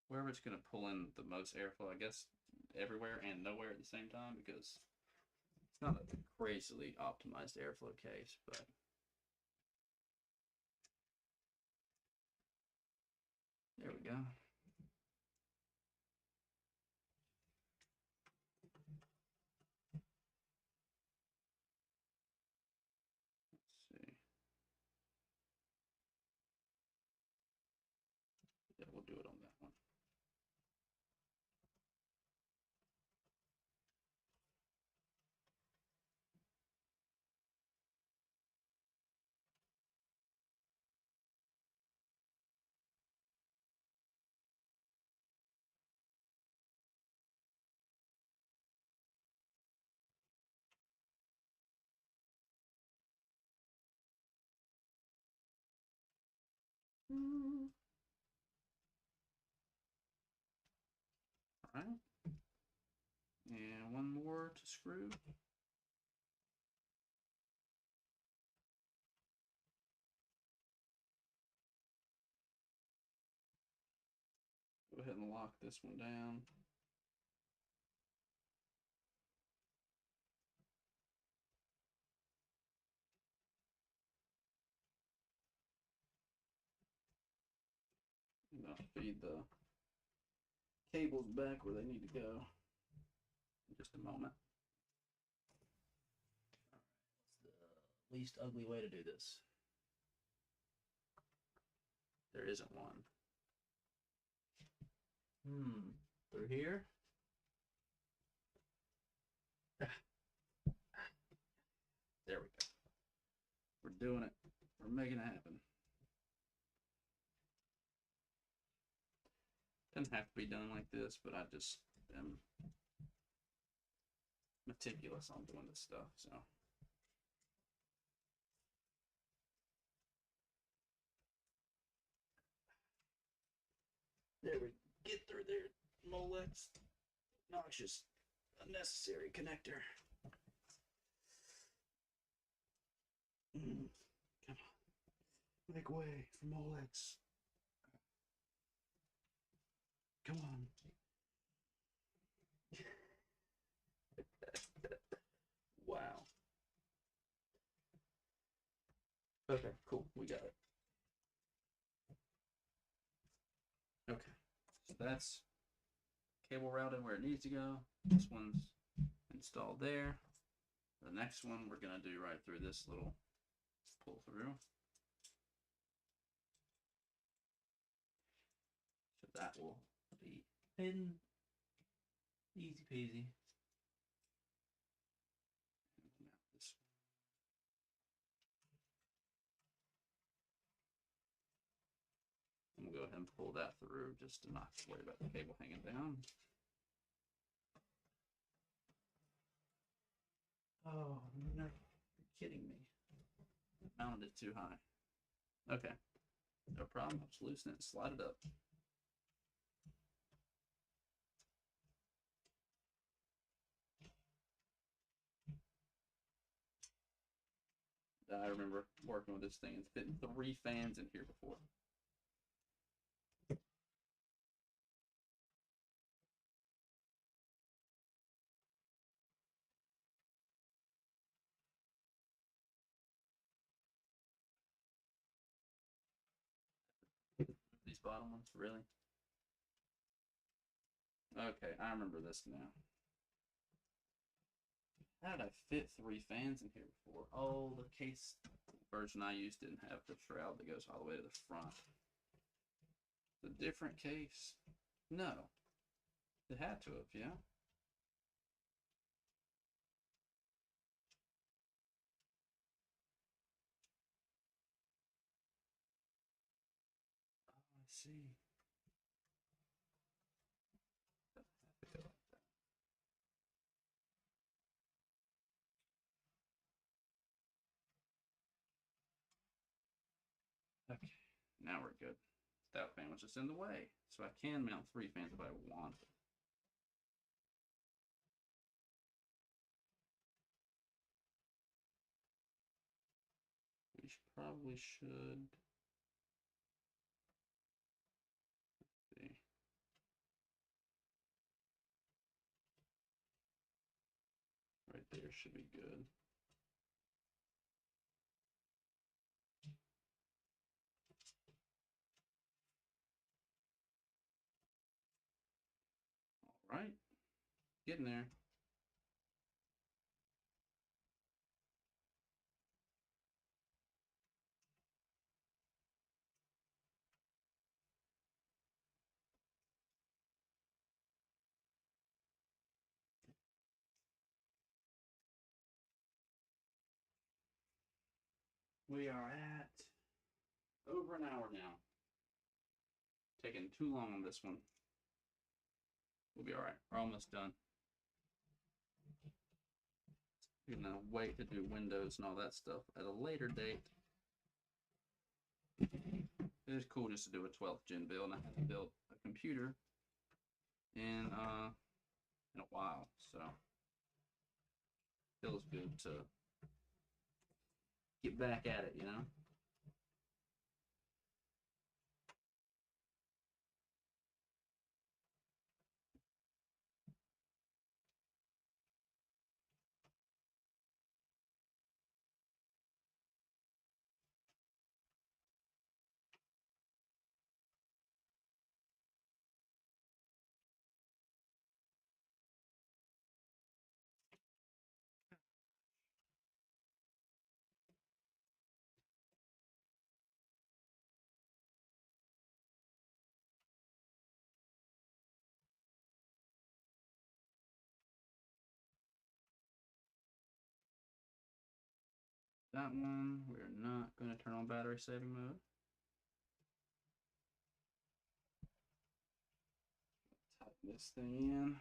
Wherever it's going to pull in the most airflow, I guess everywhere and nowhere at the same time, because it's not a crazily optimized airflow case, but there we go. Let's see. Yeah, we'll do it on that one. All right. And one more to screw. Go ahead and lock this one down. feed the cables back where they need to go in just a moment. What's the least ugly way to do this? There isn't one. Through here? There we go. We're doing it. We're making it happen. Doesn't have to be done like this, but I just am meticulous on doing this stuff, so. There we get through there, Molex. Noxious, unnecessary connector. Come on. Make way for Molex. Come on. Wow. Okay, cool. We got it. Okay. So that's cable routed where it needs to go. This one's installed there. The next one we're going to do right through this little pull through. So that will be hidden. Easy peasy. I'm going to go ahead and pull that through just to not worry about the cable hanging down. Oh, no. You're kidding me. Mounted it too high. Okay. No problem. I'll just loosen it and slide it up. I remember working with this thing and fitting 3 fans in here before. These bottom ones, really? Okay, I remember this now. How did I fit 3 fans in here before? Oh, the case version I used didn't have the shroud that goes all the way to the front. The different case? No. It had to have, yeah? Oh, I see. Okay, now we're good. That fan was just in the way, so I can mount 3 fans if I want. We probably should. Let's see. Right there should be good. All right, getting there. We are at over an hour now. Taking too long on this one. We'll be all right. We're almost done. We're gonna wait to do Windows and all that stuff at a later date. It is cool just to do a 12th gen build, and I haven't built a computer in a while, so feels good to get back at it, you know. That one, we're not going to turn on battery saving mode. Type this thing in.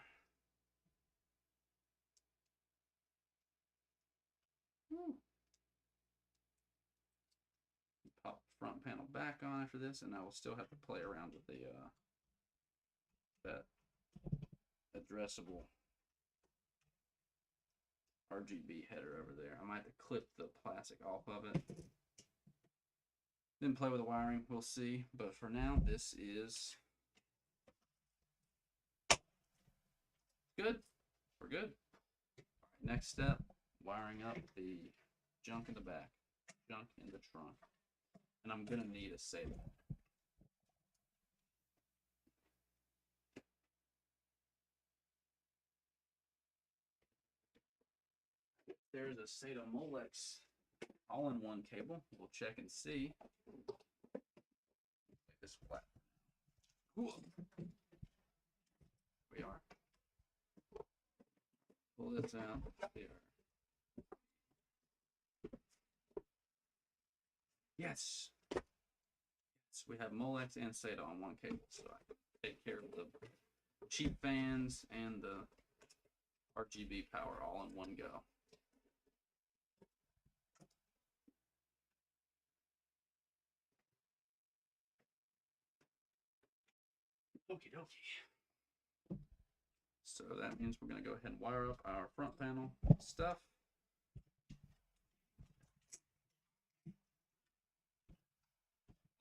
Pop the front panel back on after this, and I will still have to play around with the that addressable RGB header over there. I might have to clip the plastic off of it. Then play with the wiring, we'll see. But for now, this is good. We're good. All right, next step, wiring up the junk in the back, junk in the trunk. And I'm gonna need a SATA. There's a SATA Molex all-in-one cable. We'll check and see. Make this flat. Cool. We are. Pull this out. There. Yes. Yes, we have Molex and SATA on one cable, so I can take care of the cheap fans and the RGB power all in one go. Okie dokie. So that means we're going to go ahead and wire up our front panel stuff.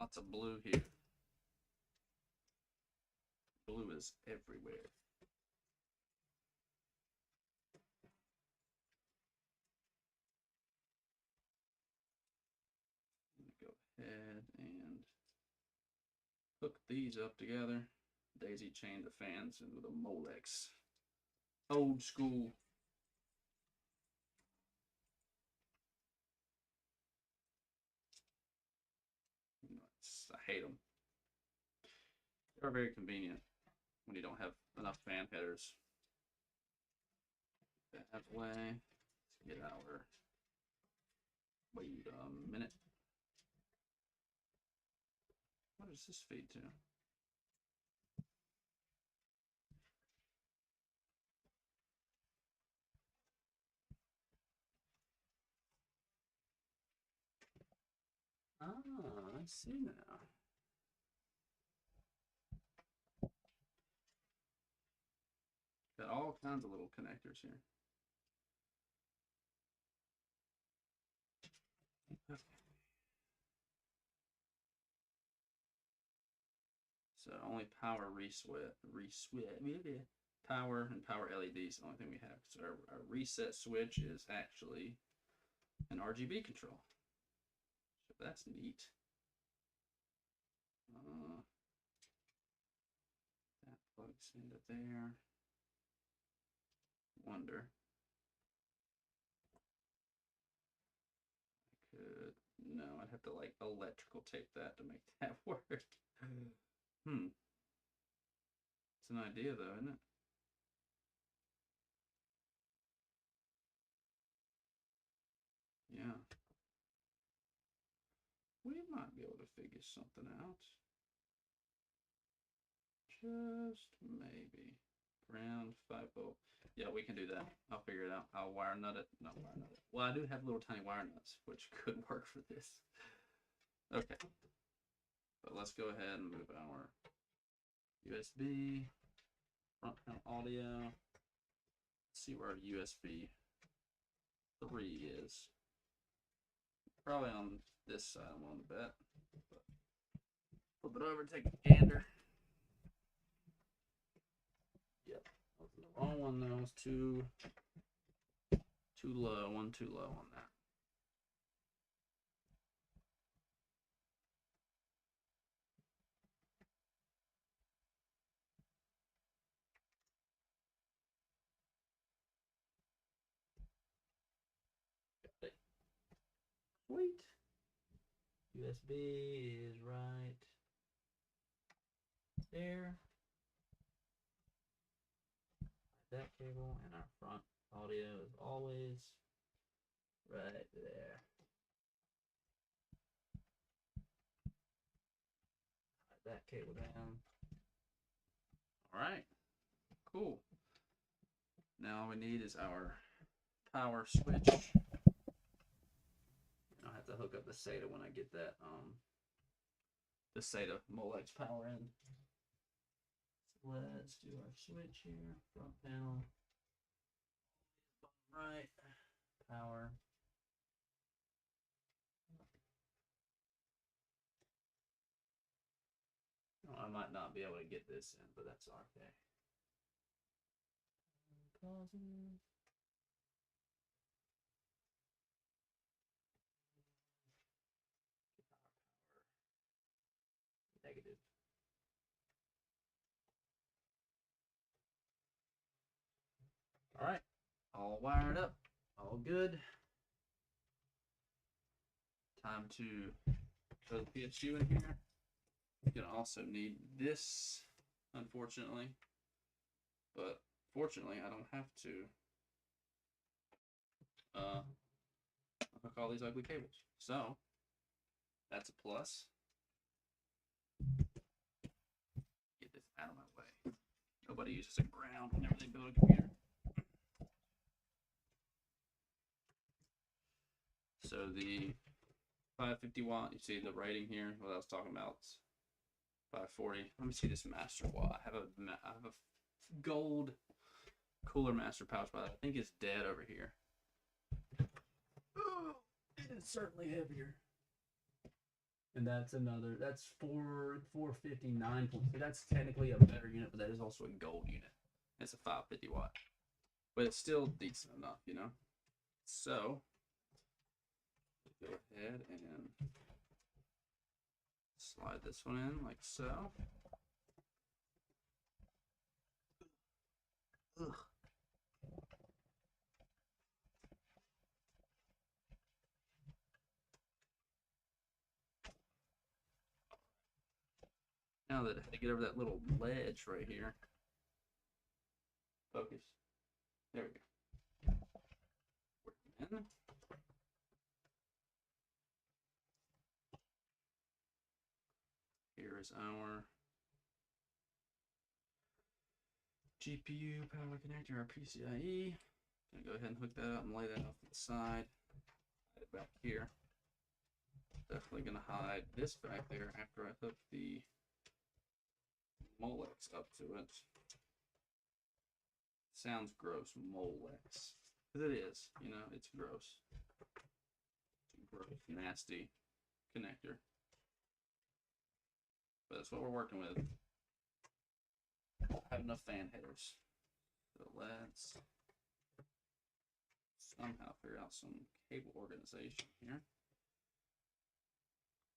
Lots of blue here. Blue is everywhere. I'm going to go ahead and hook these up together. Daisy chained the fans into the Molex. Old school. I hate them. They're very convenient when you don't have enough fan headers. That out of the way. Let's get our. Wait a minute. What does this feed to? Ah, I see now. Got all kinds of little connectors here. Okay. So only power power and power LEDs, the only thing we have. So our reset switch is actually an RGB control. So that's neat. That plugs into there. Wonder. I could, no, I'd have to like electrical tape that to make that work. It's an idea though, isn't it? Yeah. We might be able to figure something out. Just maybe. Ground 5 volt. Yeah, we can do that. I'll figure it out. I'll wire nut it. Not wire nut it. Well, I do have little tiny wire nuts, which could work for this. Okay. But let's go ahead and move our USB, front panel audio. Let's see where our USB 3 is. Probably on this side, I'm willing to bet. Flip it over, take a gander. Yep, that was the wrong one though. It's too low. One too low on that. Got it. Sweet. USB is right there. That cable, and our front audio is always right there. that cable down. All right, cool. Now all we need is our power switch. I'll have to hook up the SATA when I get that the SATA Molex power in. So let's do our switch here. Front panel, bottom right, power. I might not be able to get this in, but that's okay. Positive. Negative. All right, all wired up, all good. Time to throw the PSU in here. You're gonna also need this, unfortunately, but fortunately I don't have to hook all these ugly cables. So that's a plus. Get this out of my way. Nobody uses a ground whenever they build a computer. So the 550 watt, you see the rating here, what I was talking about, 540. Let me see this master watt. I have a gold cooler master pouch, but I think it's dead over here. Oh, it's certainly heavier. And that's 459. That's technically a better unit, but that is also a gold unit. It's a 550 watt, but it's still decent enough, you know. So go ahead and slide this one in like so. Ugh. Now that I had to get over that little ledge right here. Focus. There we go. In. Here is our GPU power connector, our PCIe. Gonna go ahead and hook that up and lay that off to the side. Hide it back here. Definitely gonna hide this back there after I hook the Molex up to it. Sounds gross, Molex. Because it is, you know, it's gross. Gross, nasty connector. But that's what we're working with. Have enough fan headers. So let's somehow figure out some cable organization here.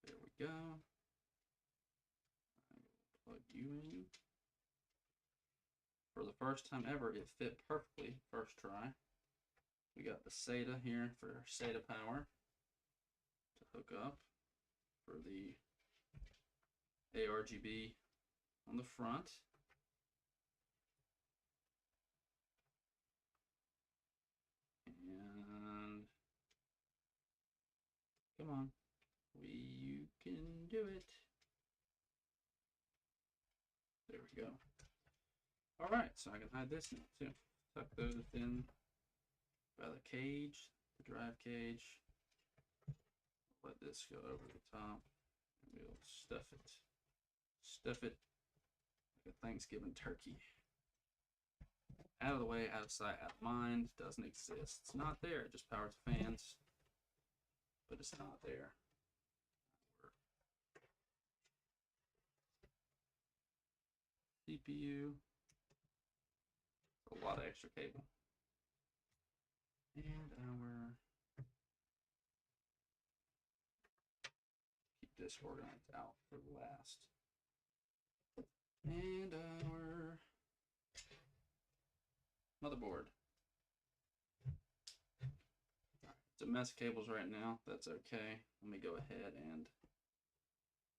There we go. I will plug you in. For the first time ever, it fit perfectly. First try. We got the SATA here for SATA power to hook up for the ARGB on the front. And come on, you can do it. There we go. All right, so I can hide this now too. Tuck those in by the cage, the drive cage. Let this go over the top, and we'll stuff it. Stuff it like a Thanksgiving turkey. Out of the way, out of sight, out of mind. Doesn't exist. It's not there. It just powers the fans, but it's not there. CPU. A lot of extra cable. And our, keep this organized out for last. And our motherboard. It's a mess of cables right now. That's okay. Let me go ahead and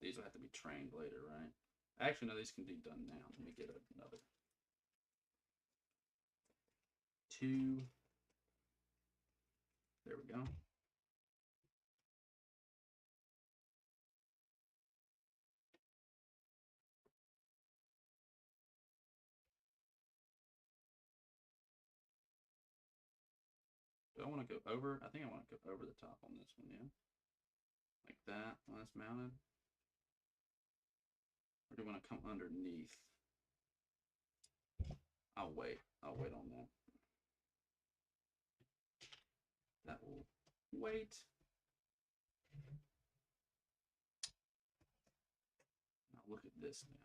these will have to be trained later, right? Actually, no, these can be done now. Let me get another 2. There we go. I want to go over? I think I want to go over the top on this one, yeah. Like that when it's mounted. Or do you want to come underneath? I'll wait on that. That will wait. Now look at this now.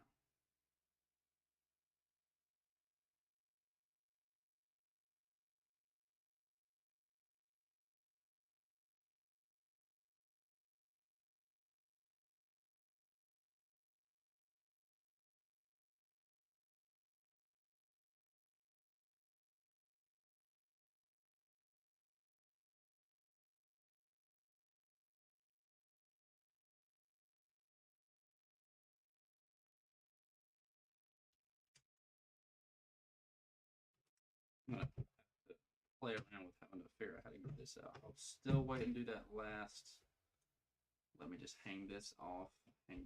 I'm gonna play around with having to figure out how to get this out. I'll still wait and do that last. Let me just hang this off, and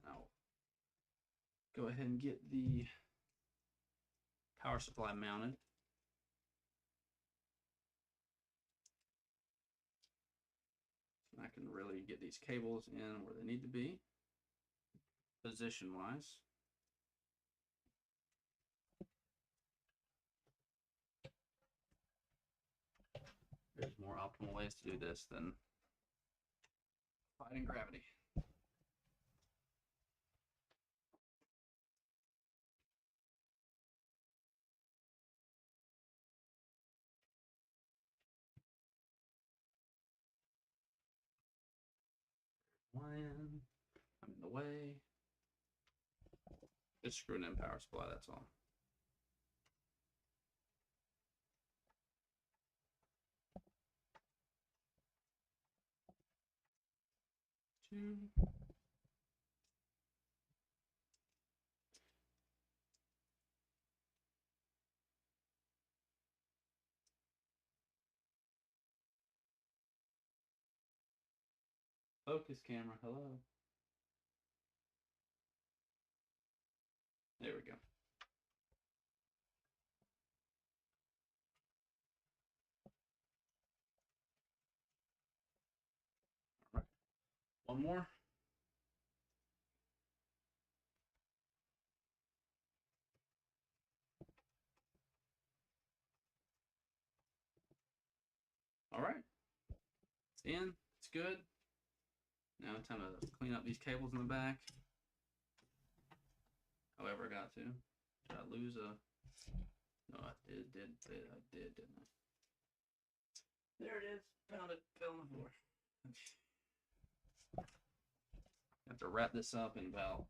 I'll go ahead and get the power supply mounted. I can really get these cables in where they need to be, position-wise. There's more optimal ways to do this than fighting gravity. One, I'm in the way. Just screwing in power supply, that's all. Two. Focus camera, hello. There we go. All right, one more. All right, it's in, it's good. Now it's time to clean up these cables in the back. However, I got to. Did I lose a? No, I did, didn't I? There it is. Found it. Fell on the floor. I have to wrap this up in about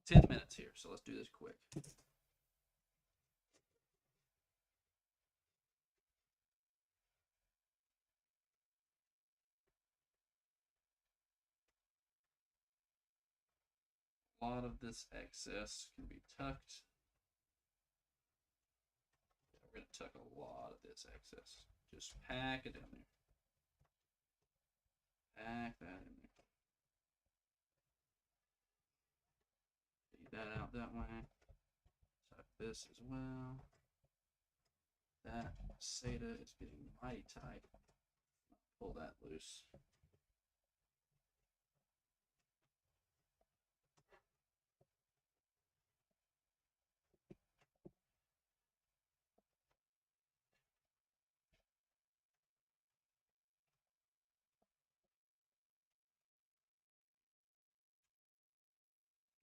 10 minutes here, so let's do this quick. A lot of this excess can be tucked. We're going to tuck a lot of this excess. Just pack it in there. Pack that in there. Feed that out that way. Tuck this as well. That SATA is getting mighty tight. Pull that loose.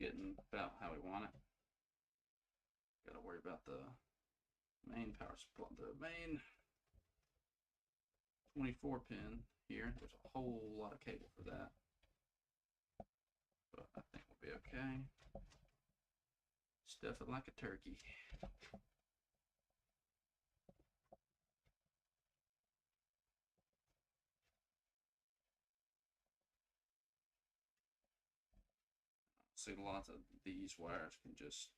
Getting about how we want it. Got to worry about the main power supply, the main 24 pin here. There's a whole lot of cable for that, but I think we'll be okay. Stuff it like a turkey. See, lots of these wires can just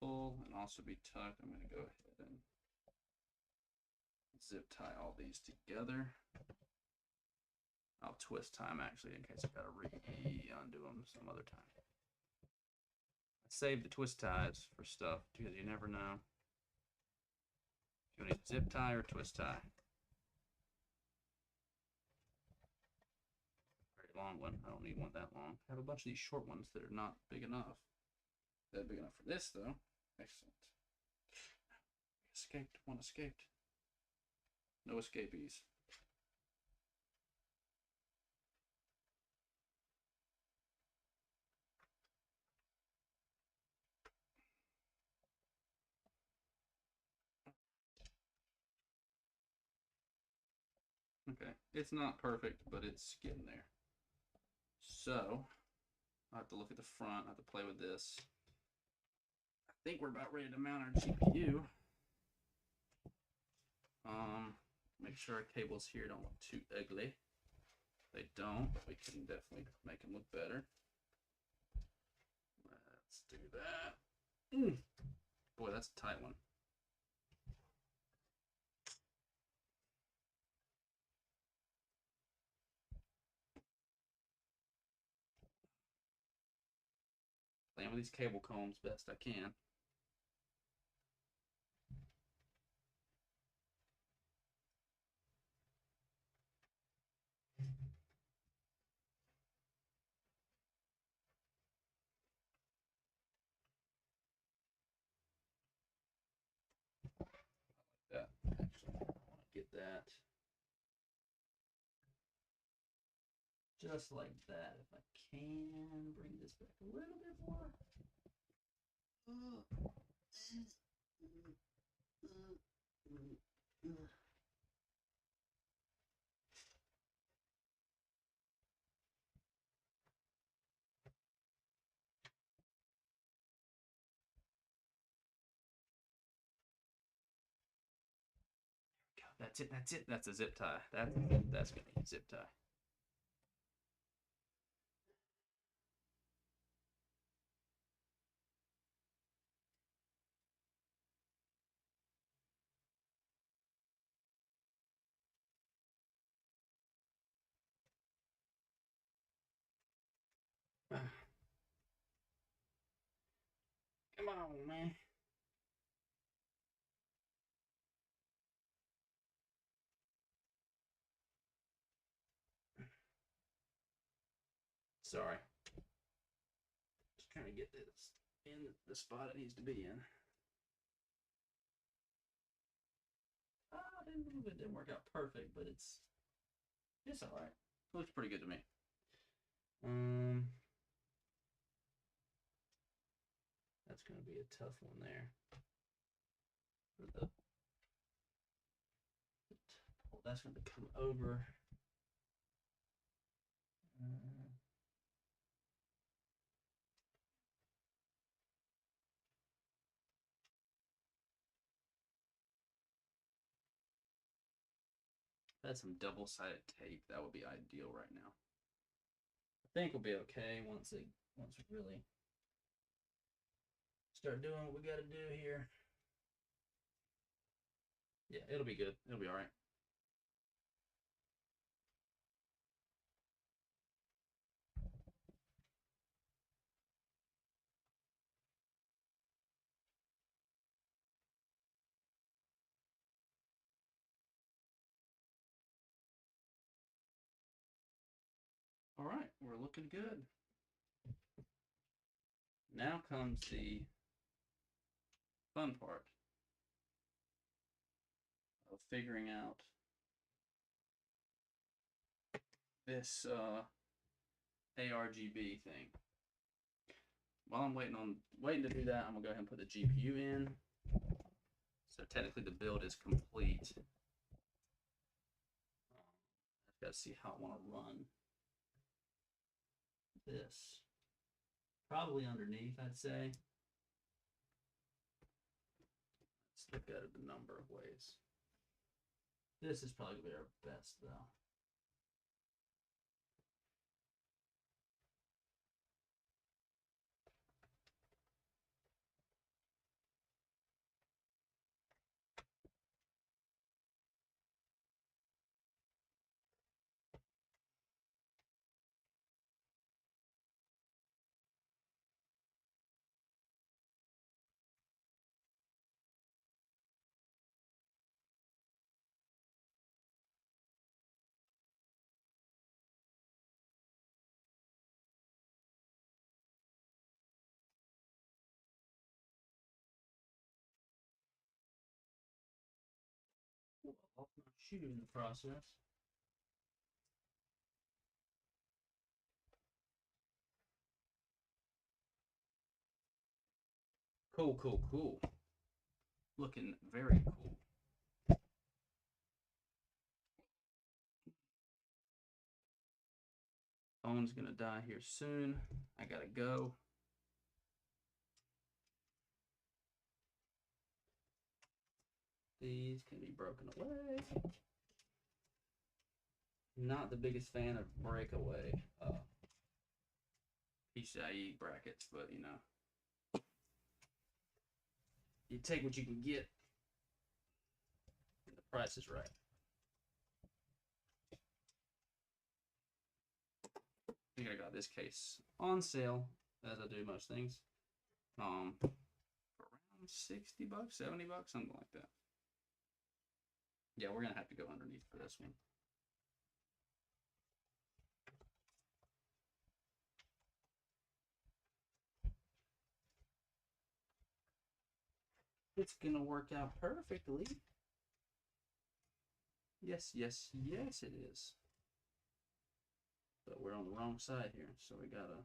pull and also be tucked. I'm going to go ahead and zip tie all these together. I'll twist tie them actually in case I got to undo them some other time. I save the twist ties for stuff because you never know. You need zip tie or twist tie? Very long one. I don't need one that long. I have a bunch of these short ones that are not big enough. They're big enough for this, though. Excellent. Escaped. One escaped. No escapees. Okay, it's not perfect, but it's getting there. So, I have to look at the front. I have to play with this. I think we're about ready to mount our GPU. Make sure our cables here don't look too ugly. They don't, but we can definitely make them look better. Let's do that. Boy, that's a tight one. Playing with these cable combs best I can. That actually, I want to get that just like that. If I can bring this back a little bit more. That's it. That's it. That's a zip tie. That's gonna need zip tie. Come on, man. Sorry. Just trying to get this in the spot it needs to be in. Didn't move it. Didn't work out perfect, but it's all right. It looks pretty good to me. That's gonna be a tough one there. That's gonna come over. That's some double-sided tape. That would be ideal right now. I think we'll be okay once we really start doing what we got to do here. Yeah, it'll be good. It'll be all right. All right, we're looking good. Now comes the fun part of figuring out this ARGB thing. While I'm waiting to do that, I'm gonna go ahead and put the GPU in. So technically the build is complete. I've got to see how I want to run this. Probably underneath, I'd say. Let's look at it a number of ways. This is probably going to be our best, though. off my shoe in the process. Cool, cool, cool. Looking very cool. Phone's gonna die here soon. I gotta go. These can be broken away. Not the biggest fan of breakaway PCIe brackets, but you know, you take what you can get, and the price is right. I think I got this case on sale, as I do most things, for around $60, $70, something like that. Yeah, we're gonna have to go underneath for this one. It's gonna work out perfectly. Yes, yes, yes, it is. But we're on the wrong side here, so we gotta.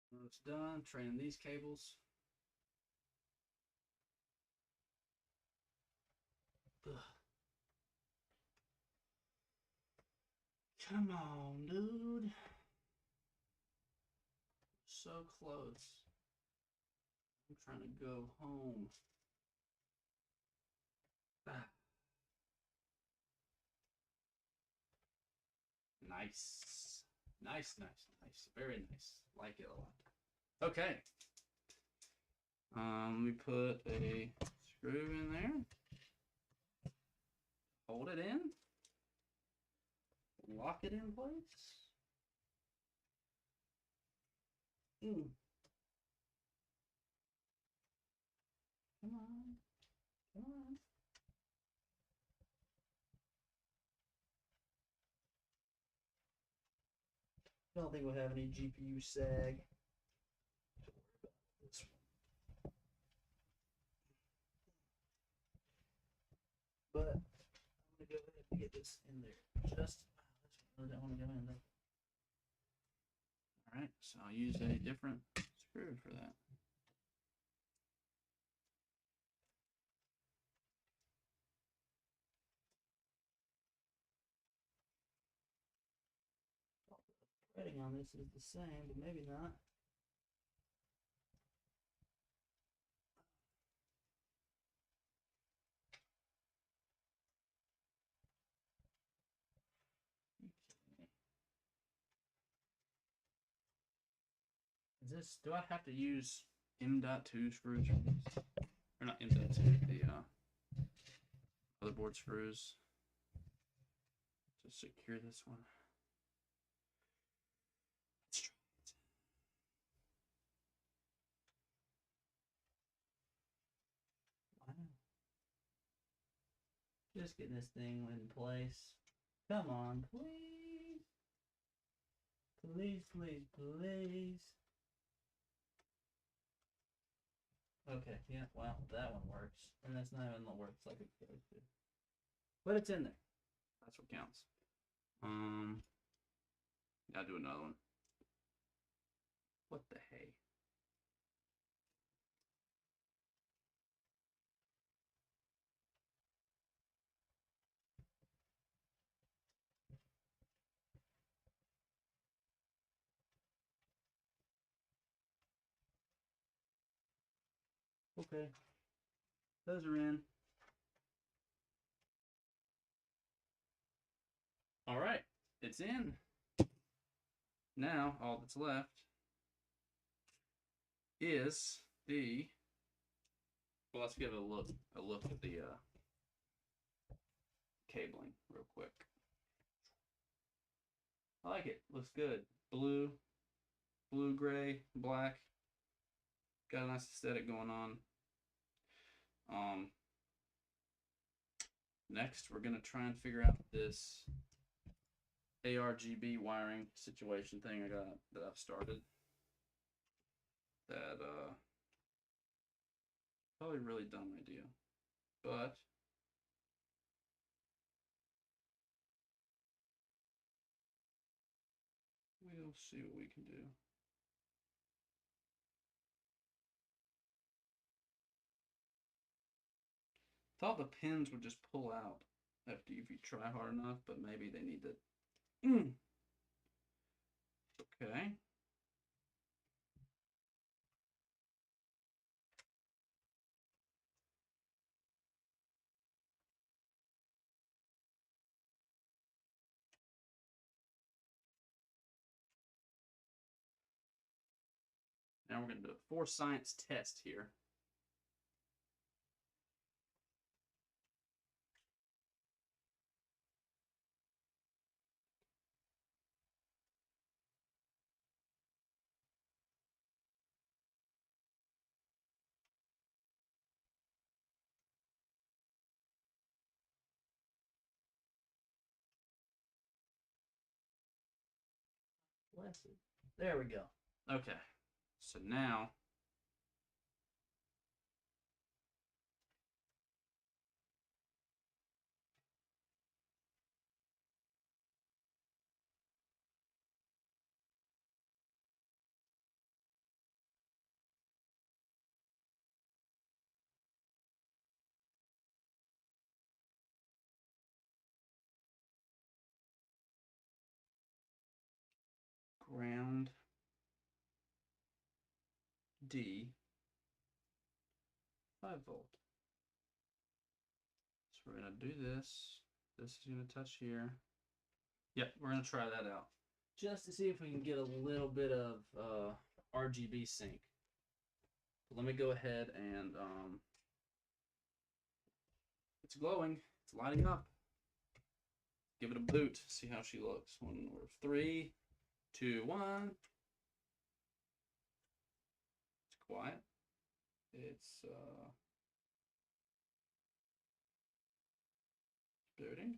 When it's done, training these cables. Ugh. Come on, dude. So close. I'm trying to go home. Ah. Nice. Nice, nice, nice. Very nice. Like it a lot. Okay. Let me put a screw in there. Hold it in. Lock it in place. Come on. Come on. I don't think we'll have any GPU sag. This one. But I'm gonna go ahead and get this in there. Just I don't want to go in there. All right, so I'll use a different screw for that. The threading on this is the same, but maybe not. this, do I have to use M.2 screws for this? Or not M.2, the motherboard screws to secure this one. Let's try it. Wow. Just getting this thing in place. Come on, please. Please, please, please. Okay, yeah, well, that one works. And that's not even the works like it's supposed to. But it's in there. That's what counts. I'll do another one. What the hey? Okay. Those are in. All right. It's in. Now, all that's left is the... Well, let's give it a look at the cabling real quick. I like it. Looks good. Blue, gray, black. Got a nice aesthetic going on. Next, we're gonna try and figure out this ARGB wiring situation thing that I've started. That probably a really dumb idea, but we'll see what we can do. Thought the pins would just pull out after if you try hard enough, but maybe they need to. Okay. Now we're going to do a for science test here. Blessed. There we go. Okay. So now ground D 5-volt. So we're going to do this. This is going to touch here. Yep, we're going to try that out. Just to see if we can get a little bit of RGB sync. Let me go ahead and it's glowing. It's lighting up. Give it a boot. See how she looks. 3, 2, 1. It's quiet. It's booting.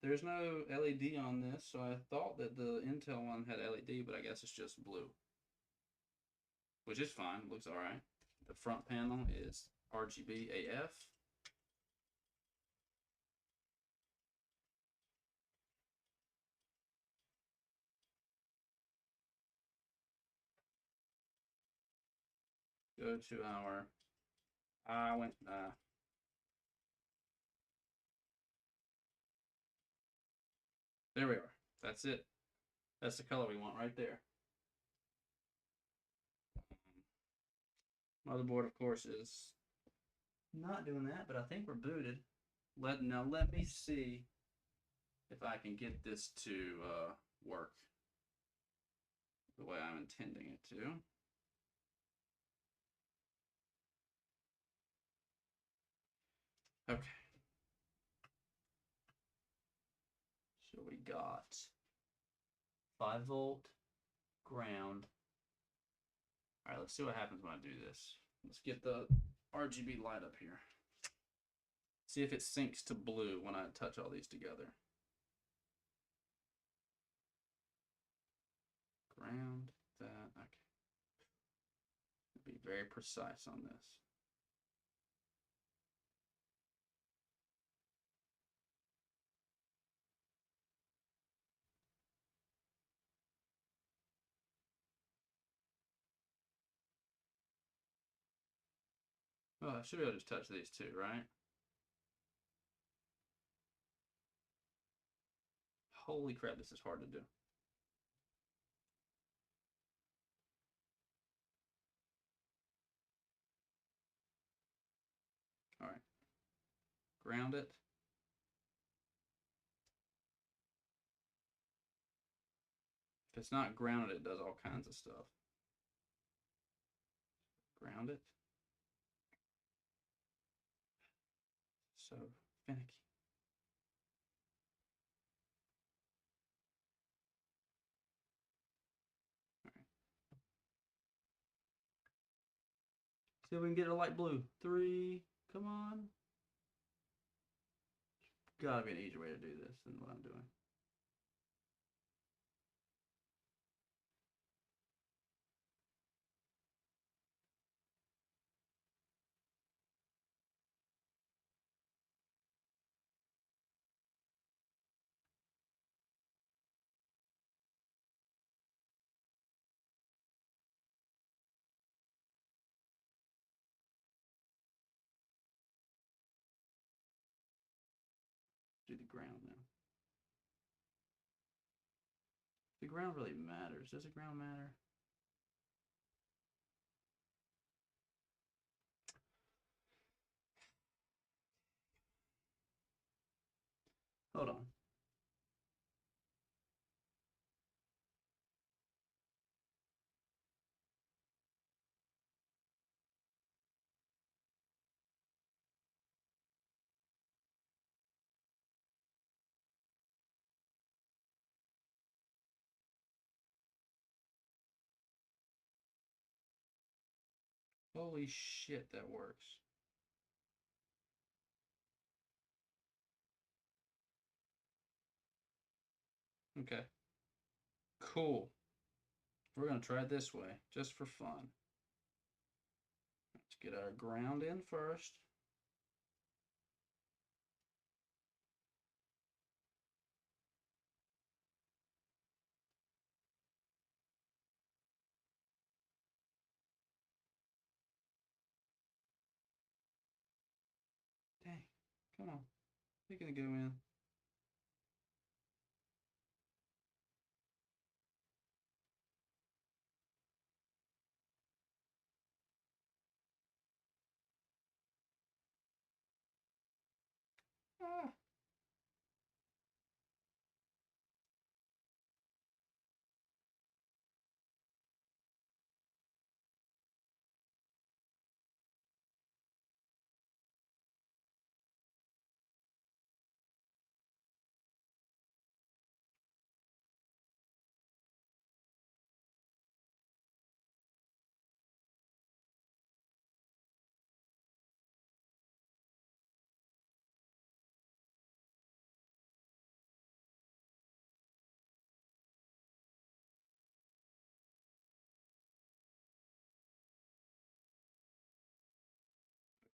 There's no LED on this, so I thought that the Intel one had LED, but I guess it's just blue. Which is fine. Looks alright. The front panel is RGB AF. Go to our... There we are. That's it. That's the color we want right there. Motherboard, of course, is not doing that, but I think we're booted. Now let me see if I can get this to work. the way I'm intending it to. Okay. So we got 5-volt ground. All right, let's see what happens when I do this. Let's get the RGB light up here. See if it syncs to blue when I touch all these together. Ground, that, okay. Be very precise on this. Well, I should be able to just touch these two, right? Holy crap, this is hard to do. All right. Ground it. If it's not grounded, it does all kinds of stuff. Ground it. So finicky. All right. See if we can get a light blue. 3, come on. Gotta be an easier way to do this than what I'm doing. Do the ground now. The ground really matters. Does the ground matter? Hold on. Holy shit, that works. Okay. Cool. We're going to try it this way, just for fun. Let's get our ground in first. Dang. Come on. You're going to go in. Ah.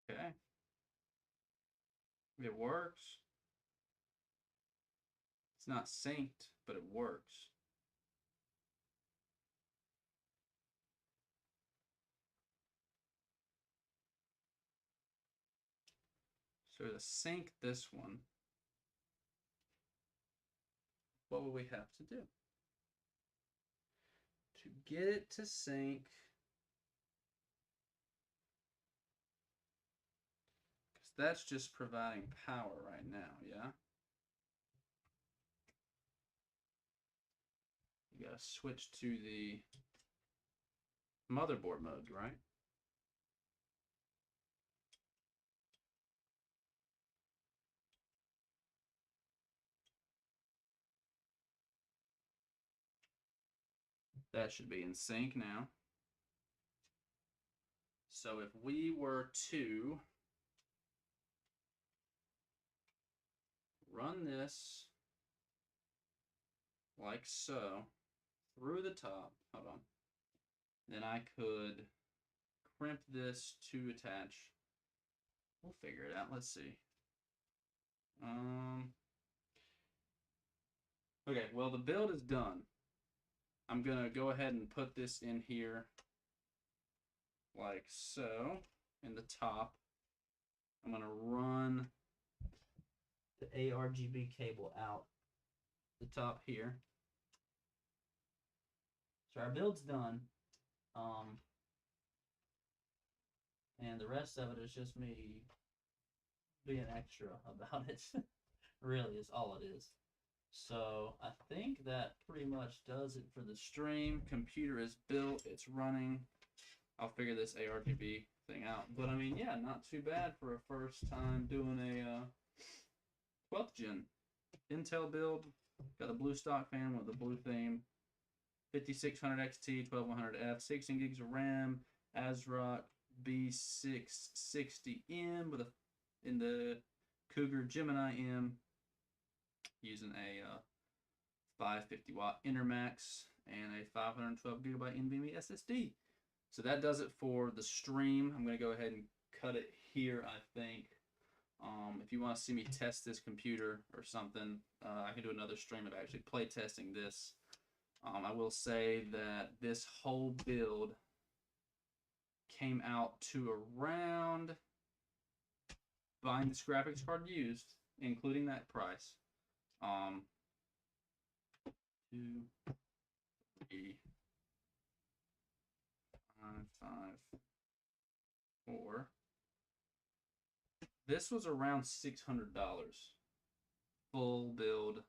Okay. It works. It's not synced, but it works. So to sync this one, what would we have to do? To get it to sync, because that's just providing power right now, yeah? You gotta gotta switch to the motherboard mode, right? That should be in sync now. So if we were to run this like so through the top, hold on, then I could crimp this to attach. We'll figure it out. Let's see. Okay, well, the build is done. I'm gonna go ahead and put this in here like so in the top. I'm gonna run the ARGB cable out the top here. So our build's done. And the rest of it is just me being extra about it. Really is all it is. So I think that pretty much does it for the stream. Computer is built, it's running. I'll figure this ARGB thing out. But I mean, yeah, not too bad for a first time doing a 12th gen Intel build. Got a blue stock fan with the blue theme. 5600 XT, 12100F, 16 gigs of RAM, ASRock B660M with in the Cougar Gemini M, using a 550 watt Intermax and a 512 gigabyte NVMe SSD. So that does it for the stream. I'm going to go ahead and cut it here, I think. If you want to see me test this computer or something, I can do another stream of actually play testing this. I will say that this whole build came out to around, buying this graphics card used, including that price, 2, 3, 5, 4. This was around $600 full build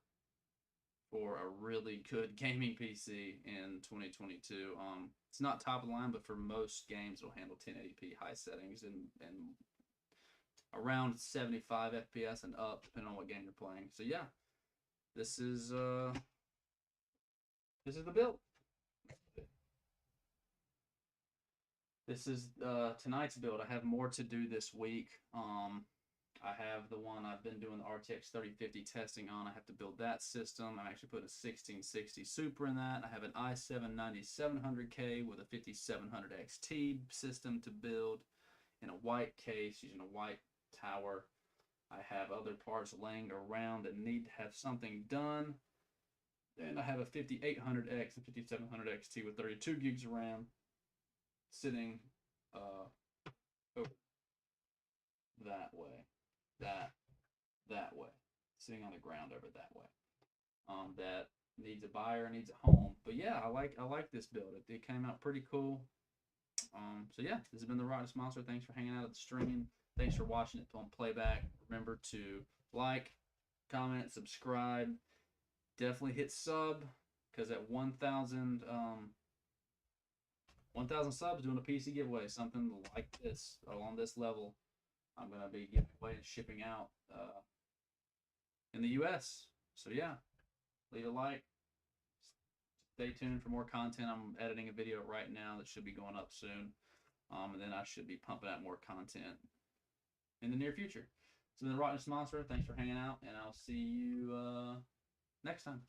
for a really good gaming PC in 2022. It's not top of the line, but for most games, it'll handle 1080p high settings and around 75 FPS and up, depending on what game you're playing. So yeah, this is the build. This is tonight's build. I have more to do this week. I have the one I've been doing the RTX 3050 testing on. I have to build that system. I'm actually putting a 1660 Super in that. I have an i7 9700K with a 5700 XT system to build in a white case using a white tower. I have other parts laying around that need to have something done. And I have a 5800X and 5700 XT with 32 gigs of RAM sitting over that way. That way, sitting on the ground over that way. That needs a buyer, needs a home. But yeah, I like this build. It came out pretty cool. So yeah, this has been the Rottenness Monster. Thanks for hanging out at the stream. Thanks for watching it on playback. Remember to like, comment, subscribe. Definitely hit sub, because at 1,000 subs, doing a PC giveaway, something like this, along this level. I'm going to be giving away and shipping out in the US. So yeah, leave a like. Stay tuned for more content. I'm editing a video right now that should be going up soon. And then I should be pumping out more content in the near future. So then, Rottenness Monster, thanks for hanging out, and I'll see you next time.